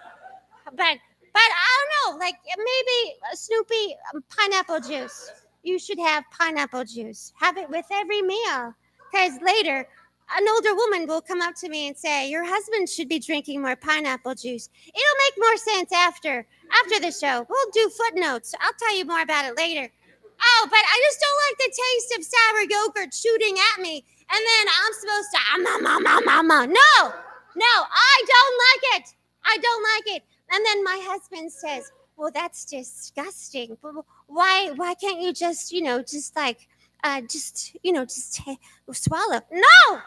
But I don't know. Like maybe Snoopy pineapple juice. You should have pineapple juice. Have it with every meal because later an older woman will come up to me and say, "Your husband should be drinking more pineapple juice." It'll make more sense after the show. We'll do footnotes. I'll tell you more about it later. Oh, but I just don't like the taste of sour yogurt shooting at me, and then I'm supposed to No, I don't like it. I don't like it. And then my husband says, "Well, that's disgusting. But why can't you just swallow?" No,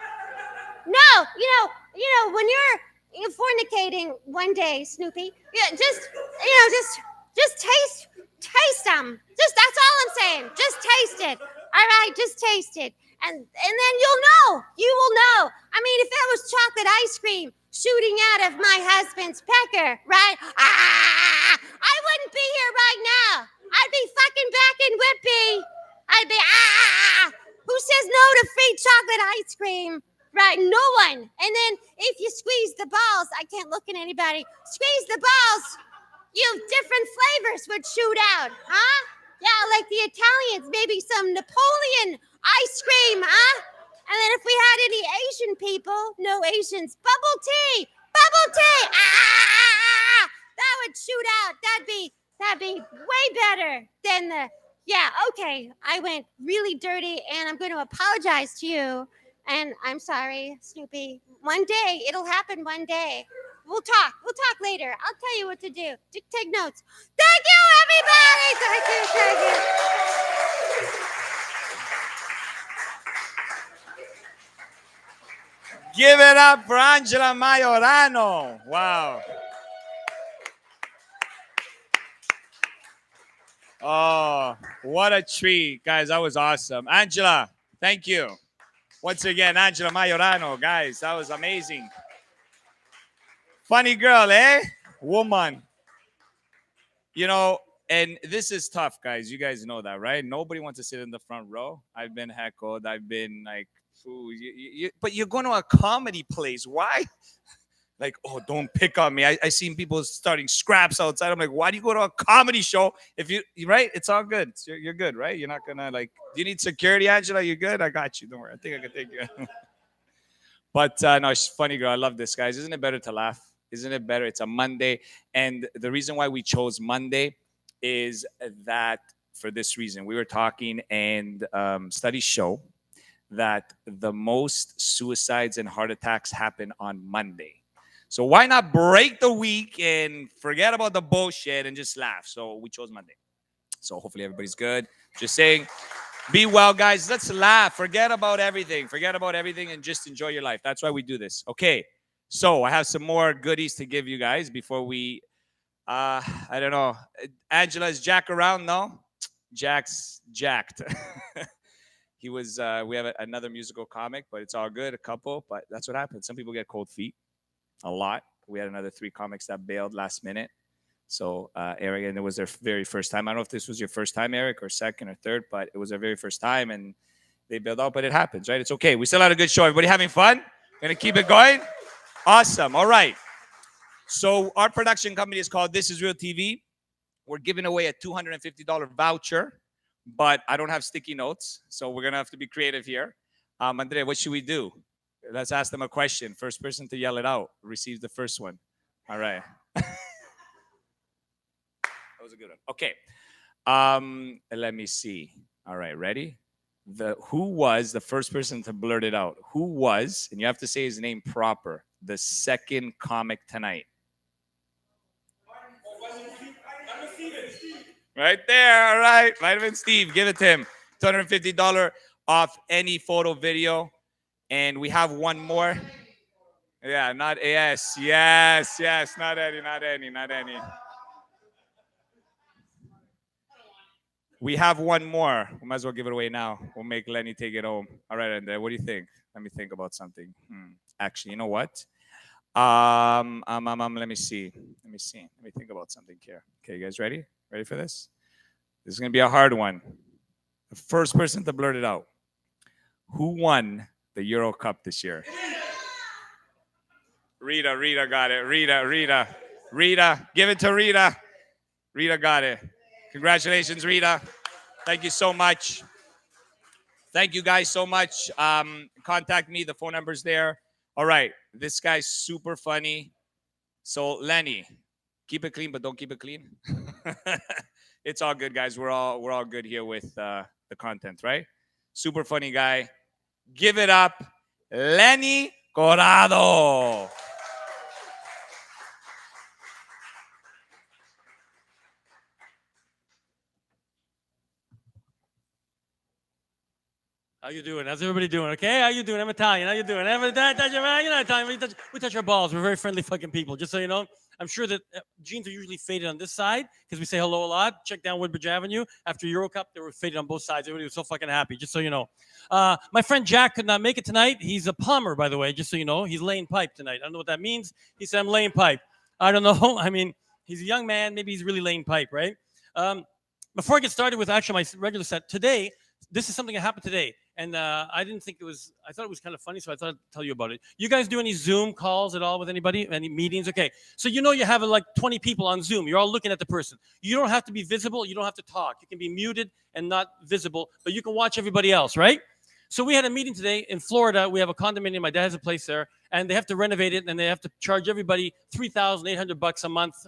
when you're fornicating one day, Snoopy, yeah, just taste them. Just that's all I'm saying. Just taste it. All right, just taste it, and then you'll know. You will know. I mean, if that was chocolate ice cream shooting out of my husband's pecker, right? I wouldn't be here right now. I'd be fucking back in Whitby. I'd be Who says no to free chocolate ice cream? Right, no one. And then if you squeeze the balls, I can't look at anybody. Squeeze the balls, different flavors would shoot out, huh? Yeah, like the Italians, maybe some Napoleon ice cream, huh? And then if we had any Asian people, no Asians, bubble tea, that would shoot out. That'd be way better than the. Yeah, okay. I went really dirty, and I'm going to apologize to you. And I'm sorry, Snoopy. One day, it'll happen one day. We'll talk later. I'll tell you what to do. Take notes. Thank you, everybody. Thank you. Give it up for Angela Majorano. Wow. Oh, what a treat. Guys, that was awesome. Angela, thank you. Once again, Angela Majorano. Guys, that was amazing. Funny girl, eh? Woman. And this is tough, guys. You guys know that, right? Nobody wants to sit in the front row. I've been heckled. I've been like, but you're going to a comedy place. Why? Like, oh, don't pick on me. I seen people starting scraps outside. I'm like, why do you go to a comedy show? Right? It's all good. You're good, right? You're not going to do you need security, Angela? You good? I got you. Don't worry. I think I can take you. But no, she's funny girl. I love this, guys. Isn't it better to laugh? Isn't it better? It's a Monday. And the reason why we chose Monday is that for this reason. We were talking and studies show that the most suicides and heart attacks happen on Monday. So why not break the week and forget about the bullshit and just laugh? So we chose Monday. So hopefully everybody's good. Just saying, be well, guys. Let's laugh. Forget about everything. Forget about everything and just enjoy your life. That's why we do this. Okay. So I have some more goodies to give you guys before we, I don't know. Angela, is Jack around? No? Jack's jacked. He was, we have another musical comic, but it's all good. A couple, but that's what happens. Some people get cold feet. A lot. We had another 3 comics that bailed last minute. So Eric, and it was their very first time. I don't know if this was your first time, Eric, or second or third, but it was their very first time, and they bailed out. But it happens, right? It's okay. We still had a good show. Everybody having fun? Gonna keep it going? Awesome. All right. So our production company is called This Is Real TV. We're giving away a $250 voucher, but I don't have sticky notes, so we're gonna have to be creative here. Andre, what should we do? Let's ask them a question. First person to yell it out receives the first one. All right. was a good one. Okay. Let me see. All right, ready? Who was the first person to blurt it out? Who was, and you have to say his name proper, the second comic tonight? Right there, all right. Vitamin Steve, give it to him. $250 off any photo video. And we have one more. Yeah, not yes, not any. We have one more. We might as well give it away now. We'll make Lenny take it home. All right, and what do you think? Let me think about something. Actually, you know what? Let me see. Let me think about something here. Okay, you guys ready? Ready for this? This is gonna be a hard one. The first person to blurt it out. Who won the Euro Cup this year? Rita got it. Rita, give it to Rita. Rita got it. Congratulations, Rita. Thank you so much. Thank you guys so much. Contact me. The phone number's there. All right. This guy's super funny. So Lenny, keep it clean, but don't keep it clean. It's all good, guys. We're all good here with the content, right? Super funny guy. Give it up, Lenny Corrado. How you doing? How's everybody doing? Okay, how you doing? I'm Italian. How you doing? You're not Italian. We touch our balls. We're very friendly fucking people. Just so you know, I'm sure that jeans are usually faded on this side because we say hello a lot. Check down Woodbridge Avenue. After Euro Cup, they were faded on both sides. Everybody was so fucking happy. Just so you know. My friend Jack could not make it tonight. He's a plumber, by the way. Just so you know, he's laying pipe tonight. I don't know what that means. He said, "I'm laying pipe." I don't know. I mean, he's a young man. Maybe he's really laying pipe, right? Before I get started with actually my regular set today, this is something that happened today. And I didn't think it was, I thought it was kind of funny, so I thought I'd tell you about it. You guys do any Zoom calls at all with anybody? Any meetings? Okay. So you know you have like 20 people on Zoom. You're all looking at the person. You don't have to be visible. You don't have to talk. You can be muted and not visible, but you can watch everybody else, right? So we had a meeting today in Florida. We have a condominium. My dad has a place there, and they have to renovate it, and they have to charge everybody $3,800 a month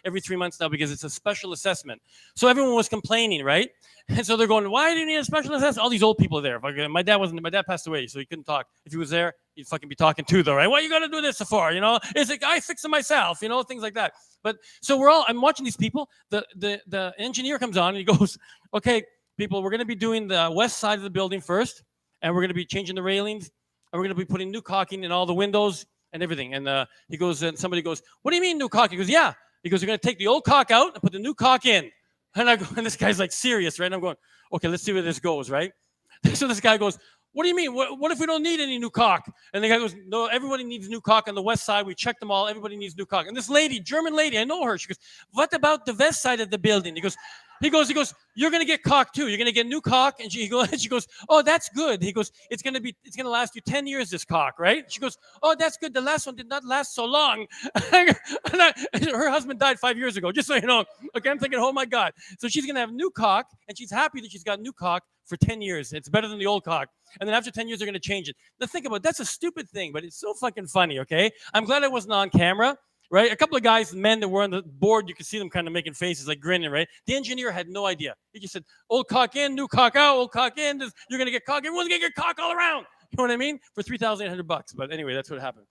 every 3 months now because it's a special assessment. So everyone was complaining, right? And so they're going, "Why do you need a special assessment?" All these old people are there. My dad passed away, so he couldn't talk. If he was there, he'd fucking be talking too, though, right? What are you gonna do this for? You know, it's like I fix it myself, you know, things like that. But so I'm watching these people. The engineer comes on and he goes, "Okay, people, we're going to be doing the west side of the building first, and we're going to be changing the railings, and we're going to be putting new caulking in all the windows and everything." And he goes, and somebody goes, "What do you mean new caulking?" He goes, "Yeah." He goes, "You're going to take the old caulk out and put the new caulk in." And I go, and this guy's like serious, right? And I'm going, "Okay, let's see where this goes," right? So this guy goes, "What do you mean? What if we don't need any new caulk?" And the guy goes, "No, everybody needs new caulk on the west side. We checked them all. Everybody needs new caulk." And this lady, German lady, I know her. She goes, "What about the west side of the building?" He goes, "You're going to get caulk too. You're going to get new caulk." And she goes, "Oh, that's good." He goes, it's going to last you 10 years, this caulk, right? She goes, "Oh, that's good. The last one did not last so long." Her husband died 5 years ago, just so you know. Okay, I'm thinking, oh my God. So she's going to have new caulk, and she's happy that she's got new caulk for 10 years. It's better than the old caulk. And then after 10 years, they're going to change it. Now think about it. That's a stupid thing, but it's so fucking funny, okay? I'm glad I wasn't on camera. Right? A couple of guys, men that were on the board, you could see them kind of making faces, like grinning, right? The engineer had no idea. He just said, "Old caulk in, new caulk out, old caulk in. You're going to get caulk. Everyone's going to get caulk all around." You know what I mean? For $3,800. But anyway, that's what happened.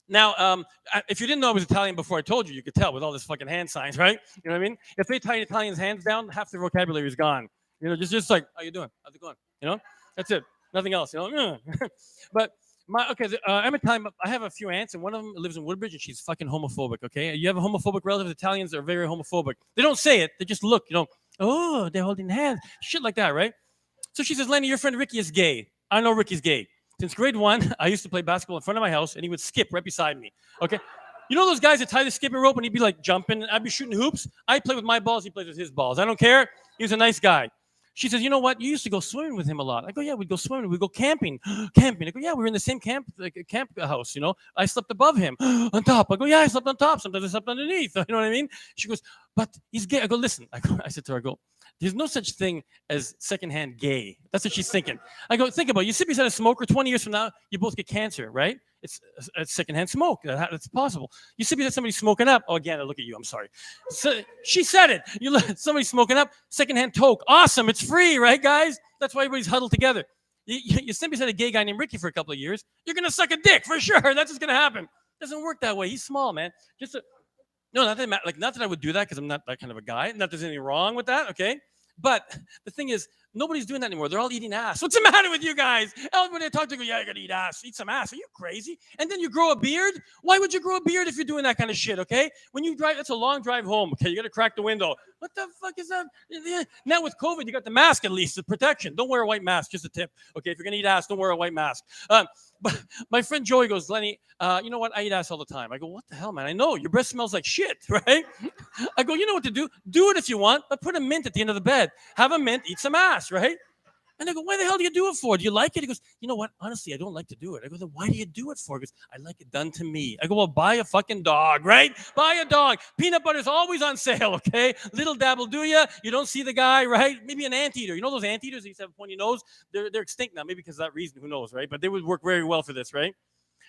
Now, if you didn't know I was Italian before I told you, you could tell with all this fucking hand signs, right? You know what I mean? If they tie Italians' hands down, half their vocabulary is gone. You know, just like, "How you doing? How's it going?" You know? That's it. Nothing else, you know? But I'm Italian. I have a few aunts, and one of them lives in Woodbridge, and she's fucking homophobic, okay? You have a homophobic relative. Italians are very homophobic. They don't say it. They just look, you know, "Oh, they're holding hands." Shit like that, right? So she says, "Lenny, your friend Ricky is gay." I know Ricky's gay. Since grade 1, I used to play basketball in front of my house, and he would skip right beside me, okay? You know those guys that tie the skipping rope, and he'd be like jumping, and I'd be shooting hoops? I play with my balls. He plays with his balls. I don't care. He was a nice guy. She says, "You know what? You used to go swimming with him a lot." I go, "Yeah, we'd go swimming. We'd go camping." Camping. I go, "Yeah, we were in the same camp house, you know. I slept above him on top." I go, "Yeah, I slept on top. Sometimes I slept underneath." You know what I mean? She goes, "But he's gay." I go, "Listen," I said to her, "There's no such thing as secondhand gay." That's what she's thinking. I go, "Think about it. You sit beside a smoker 20 years from now, you both get cancer, right? It's a secondhand smoke. That's possible. You see somebody smoking up. Oh, again, I look at you. I'm sorry. So, she said it. You look, somebody smoking up, secondhand toke. Awesome. It's free, right, guys? That's why everybody's huddled together. You simply said a gay guy named Ricky for a couple of years. You're going to suck a dick for sure. That's what's going to happen. Doesn't work that way. He's small, man. No, not that I would do that because I'm not that kind of a guy. Not that there's anything wrong with that, okay? But the thing is, nobody's doing that anymore. They're all eating ass. What's the matter with you guys? Everybody I talk to go, yeah, you gotta eat ass. Eat some ass. Are you crazy? And then you grow a beard? Why would you grow a beard if you're doing that kind of shit, okay? When you drive, it's a long drive home, okay? You gotta crack the window. What the fuck is that? Now with COVID, you got the mask at least, the protection. Don't wear a white mask, just a tip. Okay, if you're gonna eat ass, don't wear a white mask. But my friend Joey goes, Lenny, you know what? I eat ass all the time. I go, what the hell, man? I know your breath smells like shit, right? I go, you know what to do? Do it if you want, but put a mint at the end of the bed. Have a mint, eat some ass, right? And I go, why the hell do you do it for? Do you like it? He goes, you know what? Honestly, I don't like to do it. I go, then why do you do it for? He goes, I like it done to me. I go, well, buy a fucking dog, right? Buy a dog. Peanut butter's always on sale, okay? Little dab will do you. You don't see the guy, right? Maybe an anteater. You know those anteaters that used to have a pointy nose? They're extinct now, maybe because of that reason. Who knows, right? But they would work very well for this, right?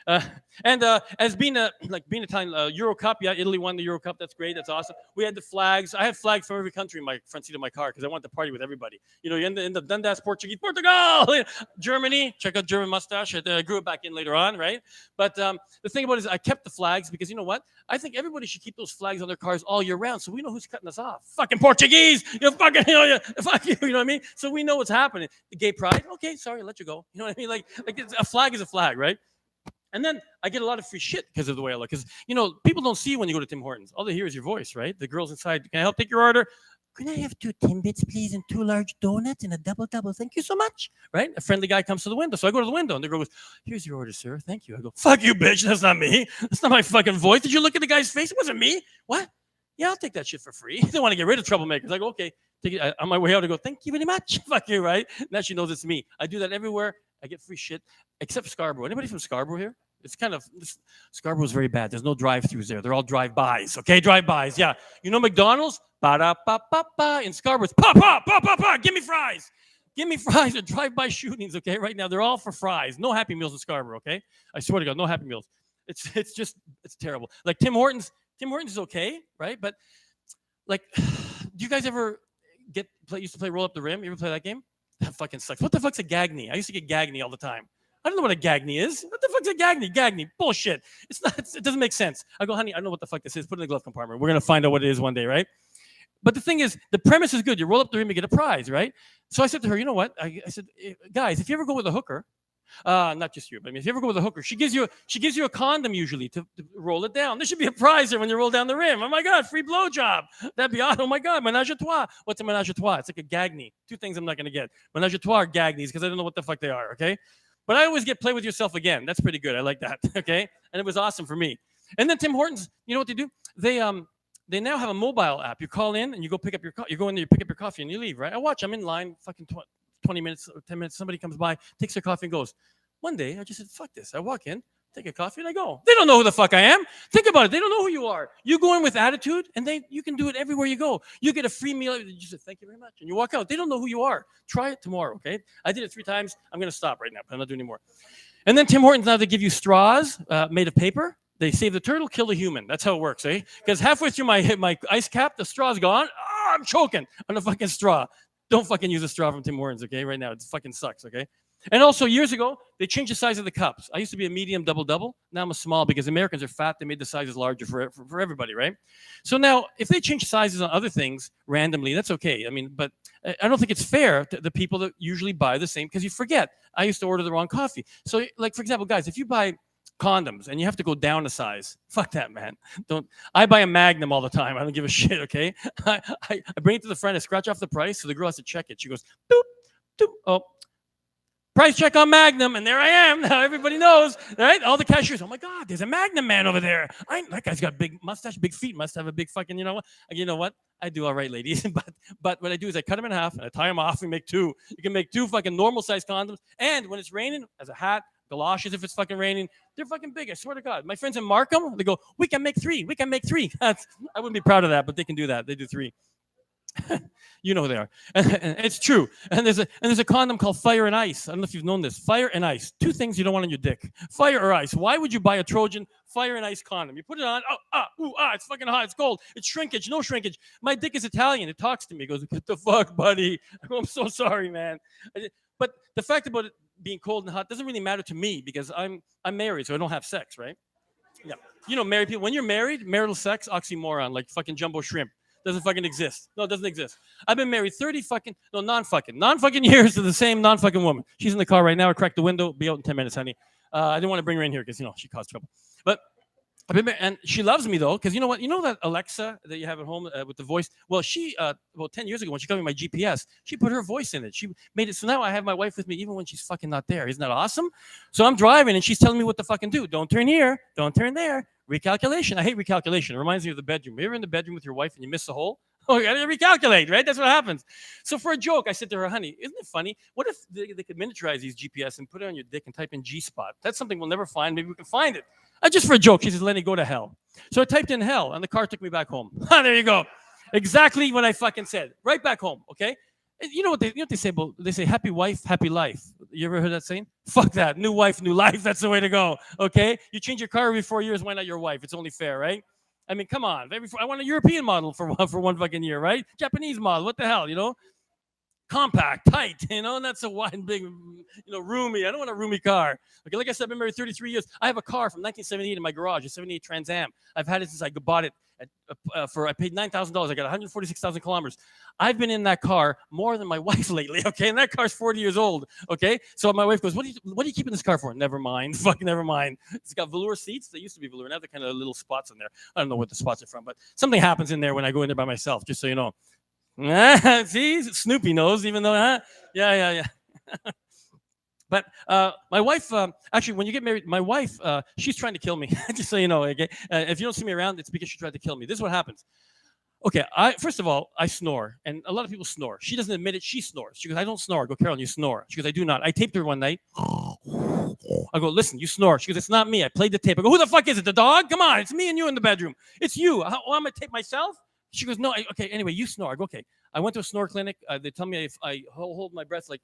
As being Italian, Euro Cup, yeah, Italy won the Euro Cup. That's great. That's awesome. We had the flags. I had flags from every country in my front seat of my car because I wanted to party with everybody. You know, you end up Dundas, Portuguese, Portugal, Germany. Check out German mustache. I grew it back in later on, right? But the thing about it is I kept the flags because you know what? I think everybody should keep those flags on their cars all year round so we know who's cutting us off. Fucking Portuguese. You fucking, fuck you. You know what I mean? So we know what's happening. The gay pride. Okay, sorry, I'll let you go. You know what I mean? Like a flag is a flag, right? And then I get a lot of free shit because of the way I look. Because, you know, people don't see you when you go to Tim Hortons. All they hear is your voice, right? The girls inside, can I help take your order? Can I have 2 Timbits, please, and 2 large donuts and a double? Thank you so much. Right? A friendly guy comes to the window. So I go to the window and the girl goes, here's your order, sir. Thank you. I go, fuck you, bitch. That's not me. That's not my fucking voice. Did you look at the guy's face? It wasn't me. What? Yeah, I'll take that shit for free. They want to get rid of troublemakers. I go, okay. Take it. On my way out, I go, thank you very much. Fuck you, right? Now she knows it's me. I do that everywhere. I get free shit, except Scarborough. Anybody from Scarborough here? It's kind of, Scarborough's very bad. There's no drive-thrus there. They're all drive-bys, okay? Drive-bys, yeah. You know McDonald's? Ba-da-ba-ba-ba. In Scarborough, it's pa-pa-pa-pa-pa. Give me fries. Give me fries. They're drive-by shootings, okay? Right now, they're all for fries. No Happy Meals in Scarborough, okay? I swear to God, no Happy Meals. It's terrible. Like Tim Hortons is okay, right? But, like, do you guys ever used to play Roll Up the Rim? You ever play that game? That fucking sucks. What the fuck's a Gagney? I used to get Gagney all the time. I don't know what a Gagney is. What the fuck's a Gagney? Gagney. Bullshit. It's not, it doesn't make sense. I go, honey, I don't know what the fuck this is. Put it in the glove compartment. We're going to find out what it is one day, right? But the thing is, the premise is good. You roll up the rim, you get a prize, right? So I said to her, you know what? I said, guys, if you ever go with a hooker, not just you, but I mean, if you ever go with a hooker, she gives you a condom usually to roll it down. There should be a prize there when you roll down the rim. Oh my God, free blowjob. That'd be awesome. Oh my God, menage a trois. What's a menage a trois? It's like a Gagney. 2 things I'm not going to get. Menage a trois or Gagneys because I don't know what the fuck they are, okay? But I always get play with yourself again. That's pretty good. I like that. Okay. And it was awesome for me. And then Tim Hortons, you know what they do? They now have a mobile app. You call in and you go pick up you go in there, you pick up your coffee and you leave, right? I'm in line, fucking 20 minutes, 10 minutes. Somebody comes by, takes their coffee and goes. One day I just said, fuck this. I walk in, take a coffee and I go. They don't know who the fuck I am. Think about it. They don't know who you are. You go in with attitude and you can do it everywhere you go. You get a free meal. You just say, thank you very much. And you walk out. They don't know who you are. Try it tomorrow, okay? I did it 3 times. I'm going to stop right now, but I'm not doing anymore. And then Tim Hortons, now they give you straws made of paper. They save the turtle, kill the human. That's how it works, eh? Because halfway through my ice cap, the straw's gone. Oh, I'm choking on the fucking straw. Don't fucking use a straw from Tim Hortons, okay? Right now, it fucking sucks, okay? And also, years ago, they changed the size of the cups. I used to be a medium double-double. Now I'm a small because Americans are fat. They made the sizes larger for everybody, right? So now, if they change sizes on other things randomly, that's okay. I mean, but I don't think it's fair to the people that usually buy the same because you forget. I used to order the wrong coffee. So, like, for example, guys, if you buy condoms and you have to go down a size, fuck that, man. I buy a Magnum all the time. I don't give a shit, okay? I bring it to the friend. I scratch off the price, so the girl has to check it. She goes, doop, doop. Oh, price check on Magnum, and there I am. Now everybody knows, right? All the cashiers, oh my God, there's a Magnum man over there. That guy's got big mustache, big feet, must have a big fucking, you know what? You know what? I do all right, ladies. But what I do is I cut them in half, and I tie them off and make 2. You can make 2 fucking normal-sized condoms. And when it's raining, as a hat, galoshes if it's fucking raining, they're fucking big. I swear to God. My friends in Markham, they go, we can make 3. We can make 3. I wouldn't be proud of that, but they can do that. They do 3. You know who they are. And it's true. And there's a condom called Fire and Ice. I don't know if you've known this. Fire and ice. Two things you don't want on your dick. Fire or ice. Why would you buy a Trojan Fire and Ice condom? You put it on. It's fucking hot. It's cold. It's shrinkage. No shrinkage. My dick is Italian. It talks to me. It goes, what the fuck, buddy? I go, I'm so sorry, man. But the fact about it being cold and hot doesn't really matter to me because I'm married, so I don't have sex, right? Yeah. You know, married people. When you're married, marital sex, oxymoron, like fucking jumbo shrimp. Doesn't fucking exist. No, it doesn't exist. I've been married non-fucking years to the same non-fucking woman. She's in the car right now. I cracked the window. Be out in 10 minutes, honey. I didn't want to bring her in here because, you know, she caused trouble. But I've been married, and she loves me, though, because you know what? You know that Alexa that you have at home with the voice? Well, she, 10 years ago, when she got me my GPS, she put her voice in it. She made it so now I have my wife with me even when she's fucking not there. Isn't that awesome? So I'm driving, and she's telling me what to fucking do. Don't turn here. Don't turn there. Recalculation. I hate recalculation. It reminds me of the bedroom. You're in the bedroom with your wife and you miss the hole? Oh, you gotta recalculate, right? That's what happens. So for a joke, I said to her, honey, isn't it funny? What if they could miniaturize these GPS and put it on your dick and type in G-spot? That's something we'll never find. Maybe we can find it. Just for a joke. She says, Lenny, go to hell. So I typed in hell and the car took me back home. There you go. Exactly what I fucking said. Right back home, okay? You know what they say about, they say happy wife, happy life. You ever heard that saying? Fuck that. New wife, new life. That's the way to go, okay? You change your car every 4 years. Why not your wife? It's only fair, right? I mean, come on. I want a European model for one fucking year, right? Japanese model. What the hell, you know? Compact, tight, you know, and that's a wide, big, you know, roomy. I don't want a roomy car. Okay, like I said, I've been married 33 years. I have a car from 1978 in my garage, a 78 Trans Am. I've had it since I bought it I paid $9,000. I got 146,000 kilometers. I've been in that car more than my wife lately, okay? And that car's 40 years old, okay? So my wife goes, what are you keeping this car for? Never mind. Fucking never mind. It's got velour seats. They used to be velour. Now they're kind of little spots in there. I don't know what the spots are from, but something happens in there when I go in there by myself, just so you know. See, Snoopy knows, even though, yeah. But my wife, actually, when you get married, my wife, she's trying to kill me, just so you know. Okay? If you don't see me around, it's because she tried to kill me. This is what happens. Okay, first of all, I snore, and a lot of people snore. She doesn't admit it. She snores. She goes, I don't snore. I go, Carolyn, you snore. She goes, I do not. I taped her one night. I go, listen, you snore. She goes, it's not me. I played the tape. I go, who the fuck is it? The dog? Come on, it's me and you in the bedroom. It's you. I'm going to tape myself? She goes, no, okay, anyway, you snore. I go, okay. I went to a snore clinic. They tell me if I hold my breath like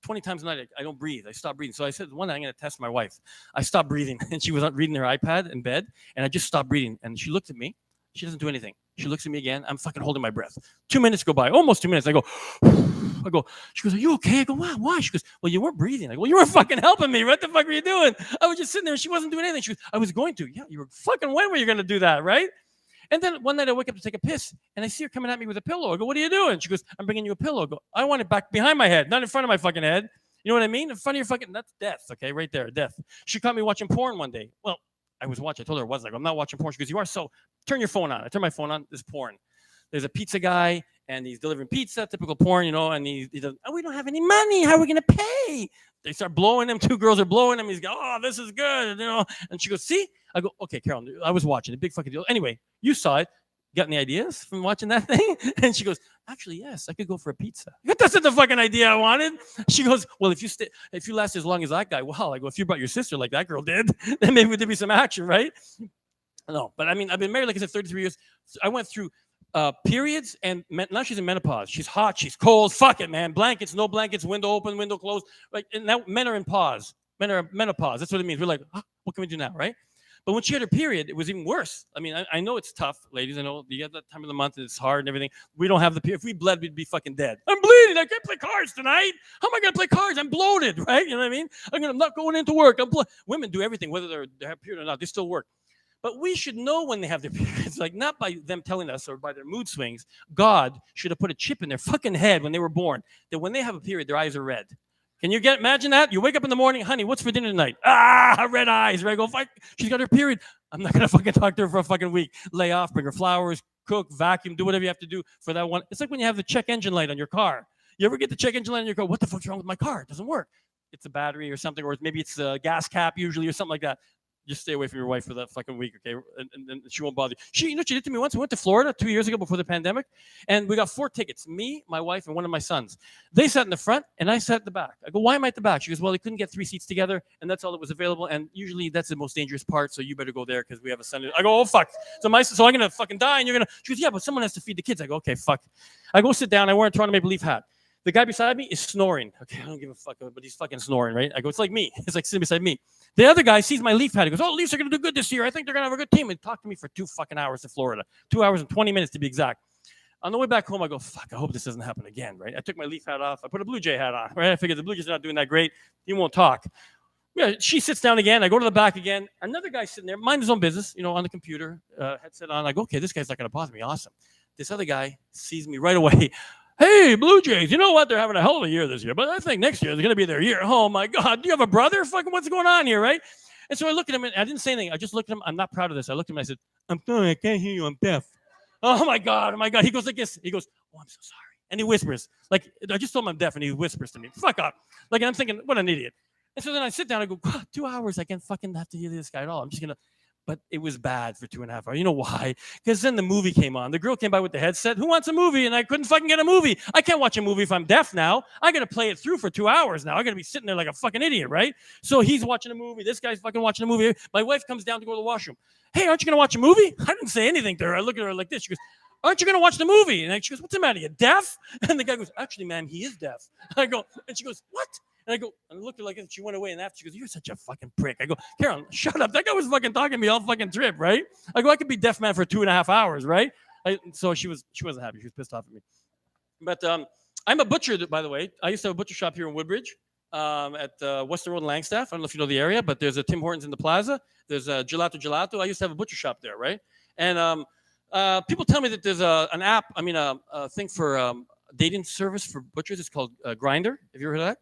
20 times a night, I don't breathe. I stop breathing. So I said, one night I'm going to test my wife. I stopped breathing, and she was reading her iPad in bed, and I just stopped breathing. And she looked at me. She doesn't do anything. She looks at me again. I'm fucking holding my breath. 2 minutes go by, almost 2 minutes. I go, she goes, are you okay? I go, why? She goes, well, you weren't breathing. I go, well, you weren't fucking helping me. What the fuck were you doing? I was just sitting there, and she wasn't doing anything. She goes, I was going to. Yeah, you were fucking, when were you going to do that, right? And then one night I wake up to take a piss, and I see her coming at me with a pillow. I go, what are you doing? She goes, I'm bringing you a pillow. I go, I want it back behind my head, not in front of my fucking head. You know what I mean? In front of your fucking, that's death, okay? Right there, death. She caught me watching porn one day. Well, I was watching. I told her I wasn't. I go, I'm not watching porn. She goes, you are. So turn your phone on. I turn my phone on. There's porn. There's a pizza guy, and he's delivering pizza, typical porn, you know, and he does, oh, we don't have any money. How are we going to pay? They start blowing him. Two girls are blowing him. He's going, oh, this is good, you know. And she goes, see? I go, okay, Carol, I was watching. A big fucking deal. Anyway, you saw it. Got any ideas from watching that thing? And she goes, actually, yes, I could go for a pizza. That's not the fucking idea I wanted. She goes, well, if you last as long as that guy, well, I go, if you brought your sister like that girl did, then maybe there'd be some action, right? No, but I mean, I've been married, like I said, 33 years. So I went through periods, and now she's in menopause. She's hot, she's cold. Fuck it, man. Blankets, no blankets, window open, window closed. Right? And now men are in pause. Men are menopause. That's what it means. We're like, what can we do now, right? But when she had her period, it was even worse. I mean, I know it's tough, ladies. I know you get that time of the month and it's hard and everything. We don't have the period. If we bled, we'd be fucking dead. I'm bleeding. I can't play cards tonight. How am I going to play cards? I'm bloated, right? You know what I mean? I'm not going into work. Women do everything, whether they have a period or not. They still work. But we should know when they have their periods, like not by them telling us or by their mood swings. God should have put a chip in their fucking head when they were born that when they have a period, their eyes are red. Can you imagine that? You wake up in the morning, honey, what's for dinner tonight? Red eyes. Right? I go, fuck. She's got her period. I'm not going to fucking talk to her for a fucking week. Lay off, bring her flowers, cook, vacuum, do whatever you have to do for that one. It's like when you have the check engine light on your car. You ever get the check engine light on your car? What the fuck's wrong with my car? It doesn't work. It's a battery or something, or maybe it's a gas cap usually or something like that. Just stay away from your wife for that fucking week, okay? And she won't bother you. You know what she did to me once? We went to Florida 2 years ago before the pandemic, and we got 4 tickets. Me, my wife, and one of my sons. They sat in the front, and I sat in the back. I go, why am I at the back? She goes, well, they couldn't get 3 seats together, and that's all that was available. And usually that's the most dangerous part, so you better go there because we have a son. I go, oh, fuck. So I'm going to fucking die, and you're going to... She goes, yeah, but someone has to feed the kids. I go, okay, fuck. I go sit down. I wear a Toronto Maple Leaf hat. The guy beside me is snoring. Okay, I don't give a fuck, but he's fucking snoring, right? I go, it's like me. It's like sitting beside me. The other guy sees my Leaf hat. He goes, oh, Leafs are going to do good this year. I think they're going to have a good team. And talked to me for 2 fucking hours to Florida. 2 hours and 20 minutes to be exact. On the way back home, I go, fuck, I hope this doesn't happen again, right? I took my Leaf hat off. I put a Blue Jay hat on, right? I figured the Blue Jays are not doing that great. He won't talk. Yeah, she sits down again. I go to the back again. Another guy sitting there, mind his own business, on the computer, headset on. I go, okay, this guy's not going to bother me. Awesome. This other guy sees me right away. Hey, Blue Jays, you know what? They're having a hell of a year this year, but I think next year is going to be their year. Oh, my God. Do you have a brother? Fucking what's going on here, right? And so I looked at him, and I didn't say anything. I just looked at him. I'm not proud of this. I looked at him, and I said, I'm sorry. I can't hear you. I'm deaf. Oh, my God. Oh, my God. He goes like this. He goes, oh, I'm so sorry. And he whispers. Like, I just told him I'm deaf, and he whispers to me, fuck up. Like, and I'm thinking, what an idiot. And so then I sit down. I go, God, 2 hours. I can't fucking have to hear this guy at all. I'm just going to. But it was bad for 2.5 hours. You know why? Because then the movie came on. The girl came by with the headset. Who wants a movie? And I couldn't fucking get a movie. I can't watch a movie if I'm deaf now. I got to play it through for 2 hours now. I got to be sitting there like a fucking idiot, right? So he's watching a movie. This guy's fucking watching a movie. My wife comes down to go to the washroom. Hey, aren't you going to watch a movie? I didn't say anything to her. I look at her like this. She goes, aren't you going to watch the movie? And she goes, what's the matter? You deaf? And the guy goes, actually, ma'am, he is deaf. I go, and she goes, what? And I go, and I looked at her like this. She went away, and after she goes, you're such a fucking prick. I go, Carol, shut up. That guy was fucking talking to me all fucking trip, right? I go, I could be deaf man for 2.5 hours, right? So she wasn't happy. She was pissed off at me. But I'm a butcher, by the way. I used to have a butcher shop here in Woodbridge at Western Road and Langstaff. I don't know if you know the area, but there's a Tim Hortons in the plaza. There's a Gelato. I used to have a butcher shop there, right? And people tell me that there's an app, a thing for dating service for butchers. It's called Grindr. Have you ever heard of that?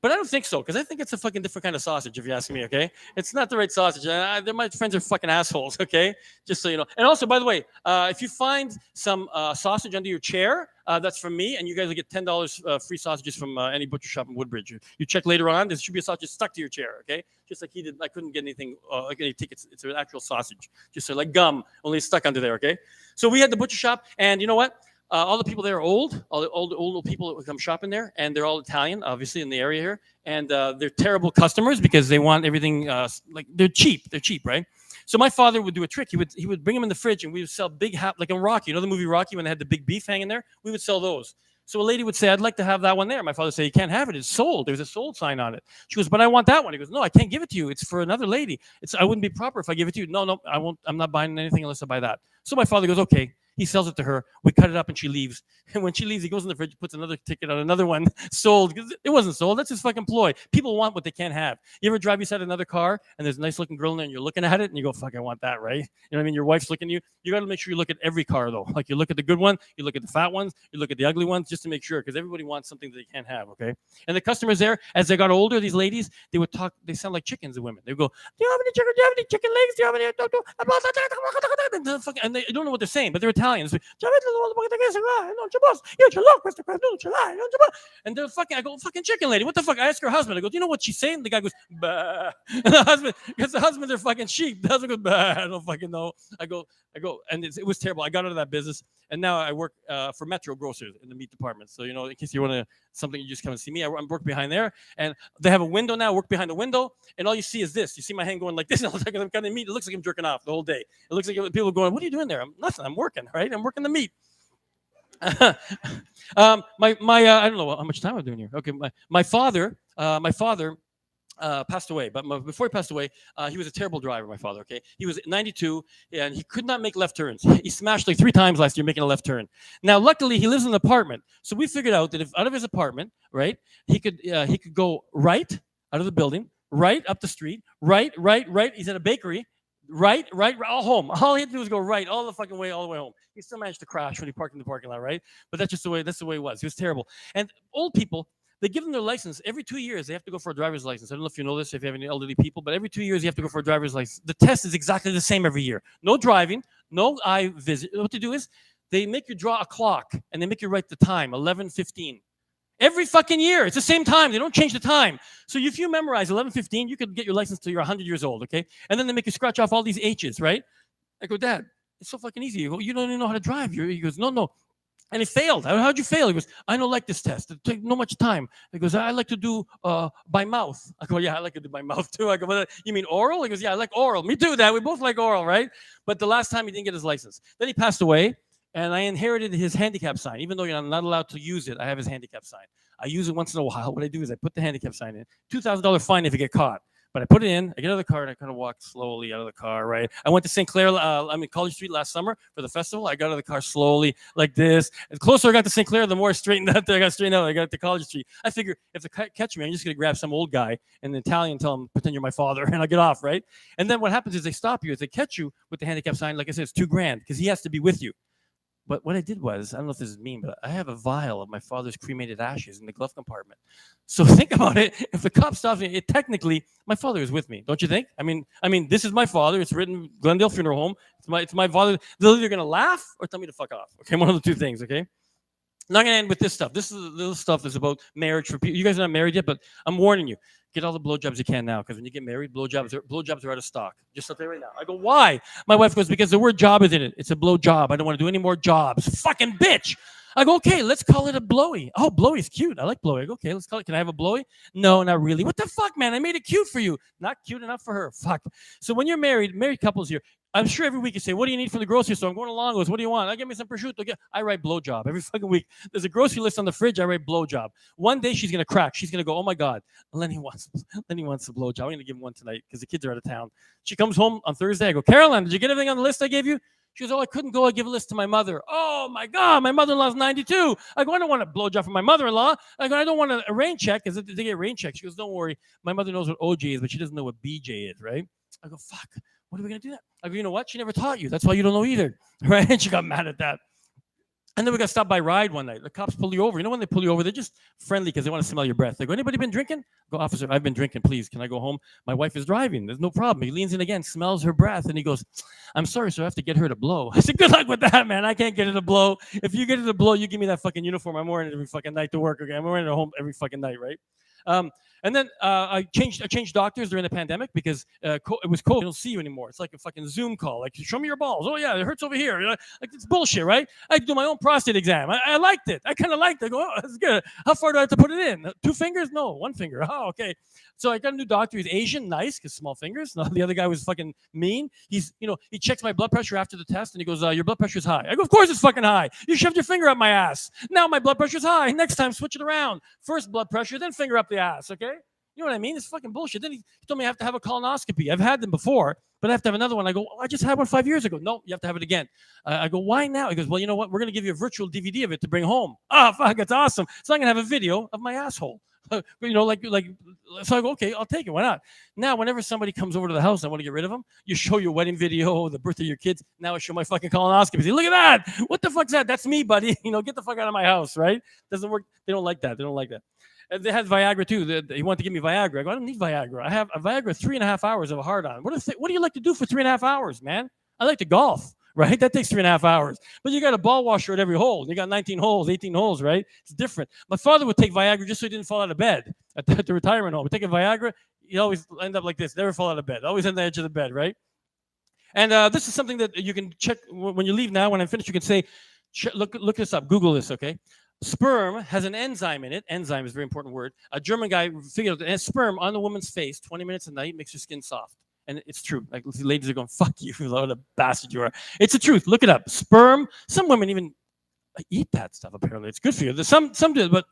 But I don't think so, because I think it's a fucking different kind of sausage, if you ask me, okay? It's not the right sausage. My friends are fucking assholes, okay? Just so you know. And also, by the way, if you find some sausage under your chair, that's from me, and you guys will get $10 free sausages from any butcher shop in Woodbridge. You check later on, there should be a sausage stuck to your chair, okay? Just like he did. I couldn't get anything, like any tickets. It's an actual sausage, just so like gum, only it's stuck under there, okay? So we had the butcher shop, and you know what? All the people there are old, all the old people that come shopping there, and they're all Italian, obviously, in the area here. And they're terrible customers because they want everything, like they're cheap, right? So my father would do a trick. He would bring them in the fridge, and we would sell big, like in Rocky, you know the movie Rocky when they had the big beef hanging there? We would sell those. So a lady would say, I'd like to have that one there. My father would say, you can't have it. It's sold. There's a sold sign on it. She goes, but I want that one. He goes, no, I can't give it to you. It's for another lady. I wouldn't be proper if I give it to you. No, I won't. I'm not buying anything unless I buy that. So my father goes, okay. He sells it to her. We cut it up and she leaves. And when she leaves, he goes in the fridge, puts another ticket on another one, sold. Because it wasn't sold. That's his fucking ploy. People want what they can't have. You ever drive beside another car and there's a nice looking girl in there and you're looking at it and you go, fuck, I want that, right? You know what I mean? Your wife's looking at you. You got to make sure you look at every car though. Like you look at the good one, you look at the fat ones, you look at the ugly ones just to make sure because everybody wants something that they can't have, okay? And the customers there, as they got older, these ladies, they would talk, they sound like chickens, the women. They would go, do you have any chicken? Do you have any chicken legs? Do you have any? And they don't know what they're saying, but they're Italians. And they're fucking, I go, fucking chicken lady, what the fuck? I ask her husband, I go, do you know what she's saying? The guy goes, bah. And the husband, because the husbands are fucking sheep. The husband goes, bah, I don't fucking know. I go, and it was terrible. I got out of that business, and now I work for Metro Grocers in the meat department. So, you know, in case you want something, you just come and see me. I work behind there, and they have a window now. I work behind the window, and all you see is this. You see my hand going like this, and all of a sudden I'm cutting meat. It looks like I'm jerking off the whole day. It looks like people are going, what are you doing there? Nothing. I'm working, right? I'm working the meat. I don't know how much time I'm doing here. Okay, my father passed away, but before he passed away, he was a terrible driver. My father, okay, he was 92 and he could not make left turns. He smashed like 3 times last year making a left turn. Now, luckily, he lives in an apartment, so we figured out that if out of his apartment, right, he could go right out of the building, right up the street, right. He's at a bakery. Right, all home. All he had to do was go right all the fucking way, all the way home. He still managed to crash when he parked in the parking lot, right? But that's the way it was. He was terrible. And old people, they give them their license every 2 years. They have to go for a driver's license. I don't know if you know this, if you have any elderly people, but every 2 years you have to go for a driver's license. The test is exactly the same every year. No driving, no eye visit. What they do is they make you draw a clock and they make you write the time, 11:15. Every fucking year. It's the same time. They don't change the time. So if you memorize 11:15, you could get your license till you're 100 years old, okay? And then they make you scratch off all these H's, right? I go, Dad, it's so fucking easy. You go, you don't even know how to drive. He goes, no. And he failed. How'd you fail? He goes, I don't like this test. It takes no much time. He goes, I like to do by mouth. I go, yeah, I like to do by mouth too. I go, well, you mean oral? He goes, yeah, I like oral. Me too, Dad. We both like oral, right? But the last time he didn't get his license. Then he passed away, and I inherited his handicap sign. Even though you're not allowed to use it, I have his handicap sign. I use it once in a while. What I do is I put the handicap sign in. $2,000 fine if you get caught. But I put it in, I get out of the car, and I kind of walk slowly out of the car, right? I went to St. Clair, College Street last summer for the festival. I got out of the car slowly, like this. The closer I got to St. Clair, the more I straightened out. I got straightened out. I got to College Street. I figure if they catch me, I'm just going to grab some old guy in Italian, tell him, pretend you're my father, and I'll get off, right? And then what happens is they stop you. If they catch you with the handicap sign, like I said, it's $2,000 because he has to be with you. But what I did was, I don't know if this is mean, but I have a vial of my father's cremated ashes in the glove compartment. So think about it. If the cop stops me, technically, my father is with me. Don't you think? I mean, this is my father. It's written Glendale Funeral Home. It's my father. They're either going to laugh or tell me to fuck off. Okay, one of the two things, okay? I'm not going to end with this stuff. This is a little stuff that's about marriage for people. You guys are not married yet, but I'm warning you. Get all the blowjobs you can now, because when you get married, blowjobs are out of stock. Just up there right now. I go, why? My wife goes, because the word job is in it. It's a blowjob. I don't want to do any more jobs. Fucking bitch. I go, okay, let's call it a blowy. Oh, blowy's cute. I like blowy. I go, okay, let's call it. Can I have a blowy? No, not really. What the fuck, man? I made it cute for you. Not cute enough for her. Fuck. So when you're married couples here, I'm sure every week you say, what do you need from the grocery store? I'm going to Longo's. What do you want? I give me some prosciutto. I write blowjob every fucking week. There's a grocery list on the fridge. I write blowjob. One day she's going to crack. She's going to go, oh my God, Lenny wants a blowjob. I'm going to give him one tonight because the kids are out of town. She comes home on Thursday. I go, Caroline, did you get everything on the list I gave you? She goes, oh, I couldn't go. I give a list to my mother. Oh my God, my mother-in-law's 92. I go, I don't want a blowjob from my mother-in-law. I go, I don't want a rain check because they get rain checks. She goes, don't worry. My mother knows what OJ is, but she doesn't know what BJ is, right? I go, fuck. What are we going to do that? I go, you know what? She never taught you. That's why you don't know either. Right? And she got mad at that. And then we got stopped by Ride one night. The cops pull you over. You know when they pull you over, they're just friendly because they want to smell your breath. They go, anybody been drinking? I go, officer, I've been drinking. Please, can I go home? My wife is driving. There's no problem. He leans in again, smells her breath, and he goes, I'm sorry, sir, I have to get her to blow. I said, good luck with that, man. I can't get her to blow. If you get her to blow, you give me that fucking uniform. I'm wearing it every fucking night to work. Okay, I'm wearing it at home every fucking night, right? And then I changed doctors during the pandemic because it was COVID. I don't see you anymore. It's like a fucking Zoom call. Like, show me your balls. Oh, yeah, it hurts over here. Like, it's bullshit, right? I do my own prostate exam. I liked it. I kind of liked it. I go, oh, that's good. How far do I have to put it in? 2 fingers? No, 1 finger. Oh, okay. So I got a new doctor. He's Asian, nice, because small fingers. No, the other guy was fucking mean. He checks my blood pressure after the test, and he goes, your blood pressure's high. I go, of course it's fucking high. You shoved your finger up my ass. Now my blood pressure's high. Next time, switch it around. First blood pressure, then finger up the ass, okay? You know what I mean? It's fucking bullshit. Then he told me I have to have a colonoscopy. I've had them before, but I have to have another one. I go, I just had one 5 years ago. No, you have to have it again. I go, why now? He goes, well, you know what? We're going to give you a virtual DVD of it to bring home. Oh, fuck, that's awesome. So I'm going to have a video of my asshole. So I go, okay, I'll take it. Why not? Now, whenever somebody comes over to the house and I want to get rid of them, you show your wedding video, the birth of your kids. Now I show my fucking colonoscopy. Say, look at that. What the fuck's that? That's me, buddy. Get the fuck out of my house, right? Doesn't work. They don't like that. And they had Viagra too. He wanted to give me Viagra. I go, I don't need Viagra. I have a Viagra 3.5 hours of a hard on. What do you like to do for 3.5 hours, man? I like to golf, right? That takes 3.5 hours. But you got a ball washer at every hole. You got 19 holes, 18 holes, right? It's different. My father would take Viagra just so he didn't fall out of bed at the retirement home. He'd take a Viagra. He'd always end up like this, never fall out of bed. Always on the edge of the bed, right? And this is something that you can check when you leave now. When I'm finished, you can say, look this up. Google this, okay? Sperm has an enzyme in it. Enzyme is a very important word. A German guy figured out that sperm on the woman's face, 20 minutes a night, makes your skin soft. And it's true. Like, ladies are going, fuck you, what a bastard you are. It's the truth. Look it up. Sperm, some women even eat that stuff, apparently. It's good for you. Some do, but,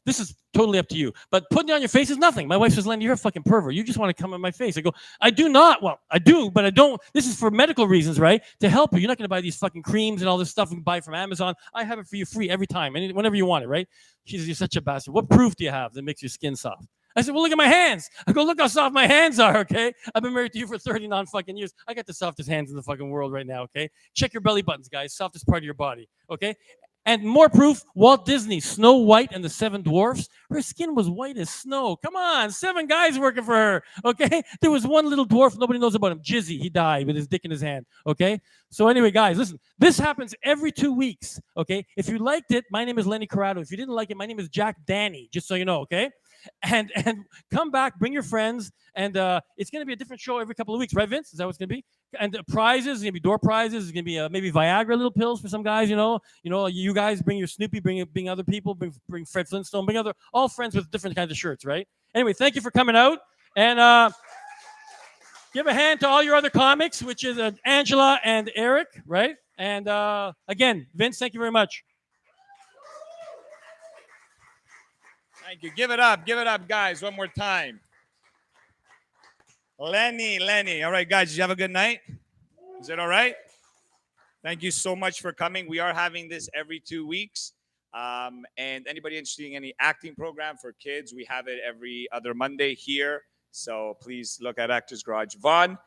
this is totally up to you. But putting it on your face is nothing. My wife says, Lenny, you're a fucking pervert. You just want to come in my face. I go, I do not. Well, I do, but I don't. This is for medical reasons, right? To help you. You're not going to buy these fucking creams and all this stuff and buy from Amazon. I have it for you free every time, whenever you want it, right? She says, you're such a bastard. What proof do you have that makes your skin soft? I said, well, look at my hands. I go, look how soft my hands are, okay? I've been married to you for 39 fucking years. I got the softest hands in the fucking world right now, okay? Check your belly buttons, guys. Softest part of your body, okay? And more proof, Walt Disney, Snow White and the Seven Dwarfs, her skin was white as snow. Come on, 7 guys working for her, okay? There was one little dwarf, nobody knows about him, Jizzy, he died with his dick in his hand, okay? So anyway, guys, listen, this happens every 2 weeks, okay? If you liked it, my name is Lenny Corrado. If you didn't like it, my name is Jack Danny, just so you know, okay? And come back, bring your friends, and it's going to be a different show every couple of weeks, right, Vince? Is that what it's going to be? And the prizes, it's going to be door prizes. It's going to be maybe Viagra little pills for some guys, you guys bring your Snoopy, bring other people, bring Fred Flintstone, bring all friends with different kinds of shirts, right? Anyway, thank you for coming out. And give a hand to all your other comics, which is Angela and Eric, right? And again, Vince, thank you very much. Thank you. Give it up, guys, one more time. Lenny. All right, guys, did you have a good night? Is it all right? Thank you so much for coming. We are having this every 2 weeks. And anybody interested in any acting program for kids, we have it every other Monday here. So please look at Actors Garage. Vaughn,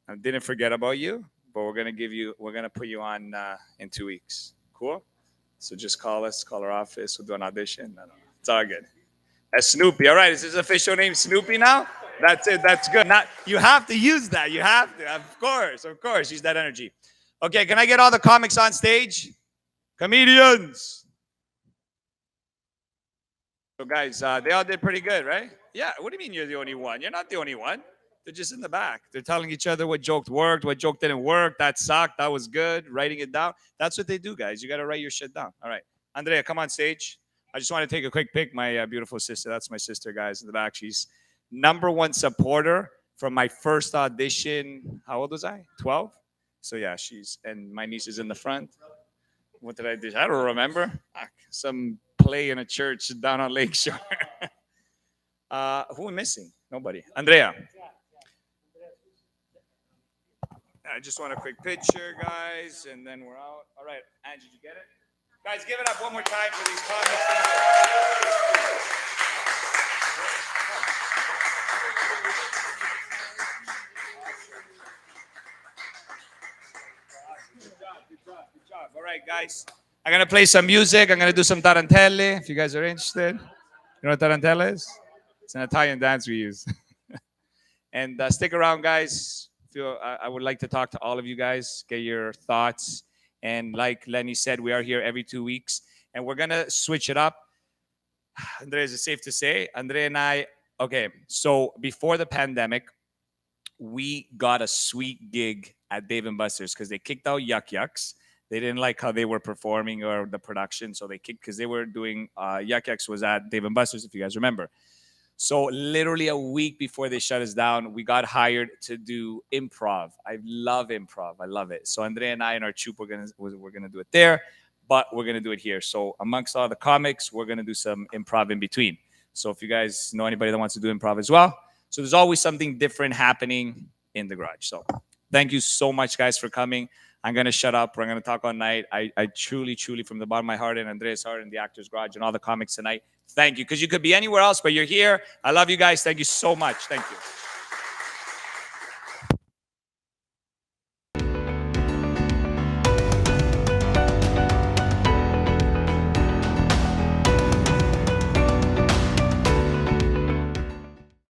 I didn't forget about you, but we're gonna put you on in 2 weeks. Cool? So just call us, call our office, we'll do an audition. No. It's all good. That's Snoopy. All right, is his official name Snoopy now? That's it. That's good. Not, you have to use that. You have to. Of course. Use that energy. Okay, can I get all the comics on stage? Comedians. So guys, they all did pretty good, right? Yeah, what do you mean you're the only one? You're not the only one. They're just in the back. They're telling each other what joke worked, what joke didn't work, that sucked, that was good, writing it down. That's what they do, guys. You got to write your shit down. All right. Andrea, come on stage. I just want to take a quick pic. My beautiful sister. That's my sister, guys, in the back. She's #1 supporter from my first audition. How old was I? 12? So yeah, and my niece is in the front. What did I do? I don't remember. Some play in a church down on Lakeshore. Who am I missing? Nobody. Andrea. I just want a quick picture, guys, and then we're out. All right, Angie, did you get it? Guys, give it up one more time for these comics. Good job. All right, guys. I'm going to play some music. I'm going to do some tarantelle, if you guys are interested. You know what tarantelle is? It's an Italian dance we use. And stick around, guys. I would like to talk to all of you guys, get your thoughts. And like Lenny said, we are here every 2 weeks. And we're going to switch it up. Andrea, is it safe to say? Andrea and I, okay, so before the pandemic, we got a sweet gig at Dave & Buster's because they kicked out Yuck Yucks. They didn't like how they were performing or the production, so they kicked, because they were doing, Yuck Yucks was at Dave & Buster's, if you guys remember. So literally a week before they shut us down, we got hired to do improv. I love improv. I love it. So Andrea and I and our troupe, we're gonna do it there, but we're gonna do it here. So amongst all the comics, we're gonna do some improv in between. So if you guys know anybody that wants to do improv as well, so there's always something different happening in the garage. So thank you so much, guys, for coming. I'm gonna shut up. We're gonna talk all night. I truly, from the bottom of my heart and Andrea's heart and the Actors Garage and all the comics tonight, thank you. Because you could be anywhere else, but you're here. I love you guys. Thank you so much. Thank you.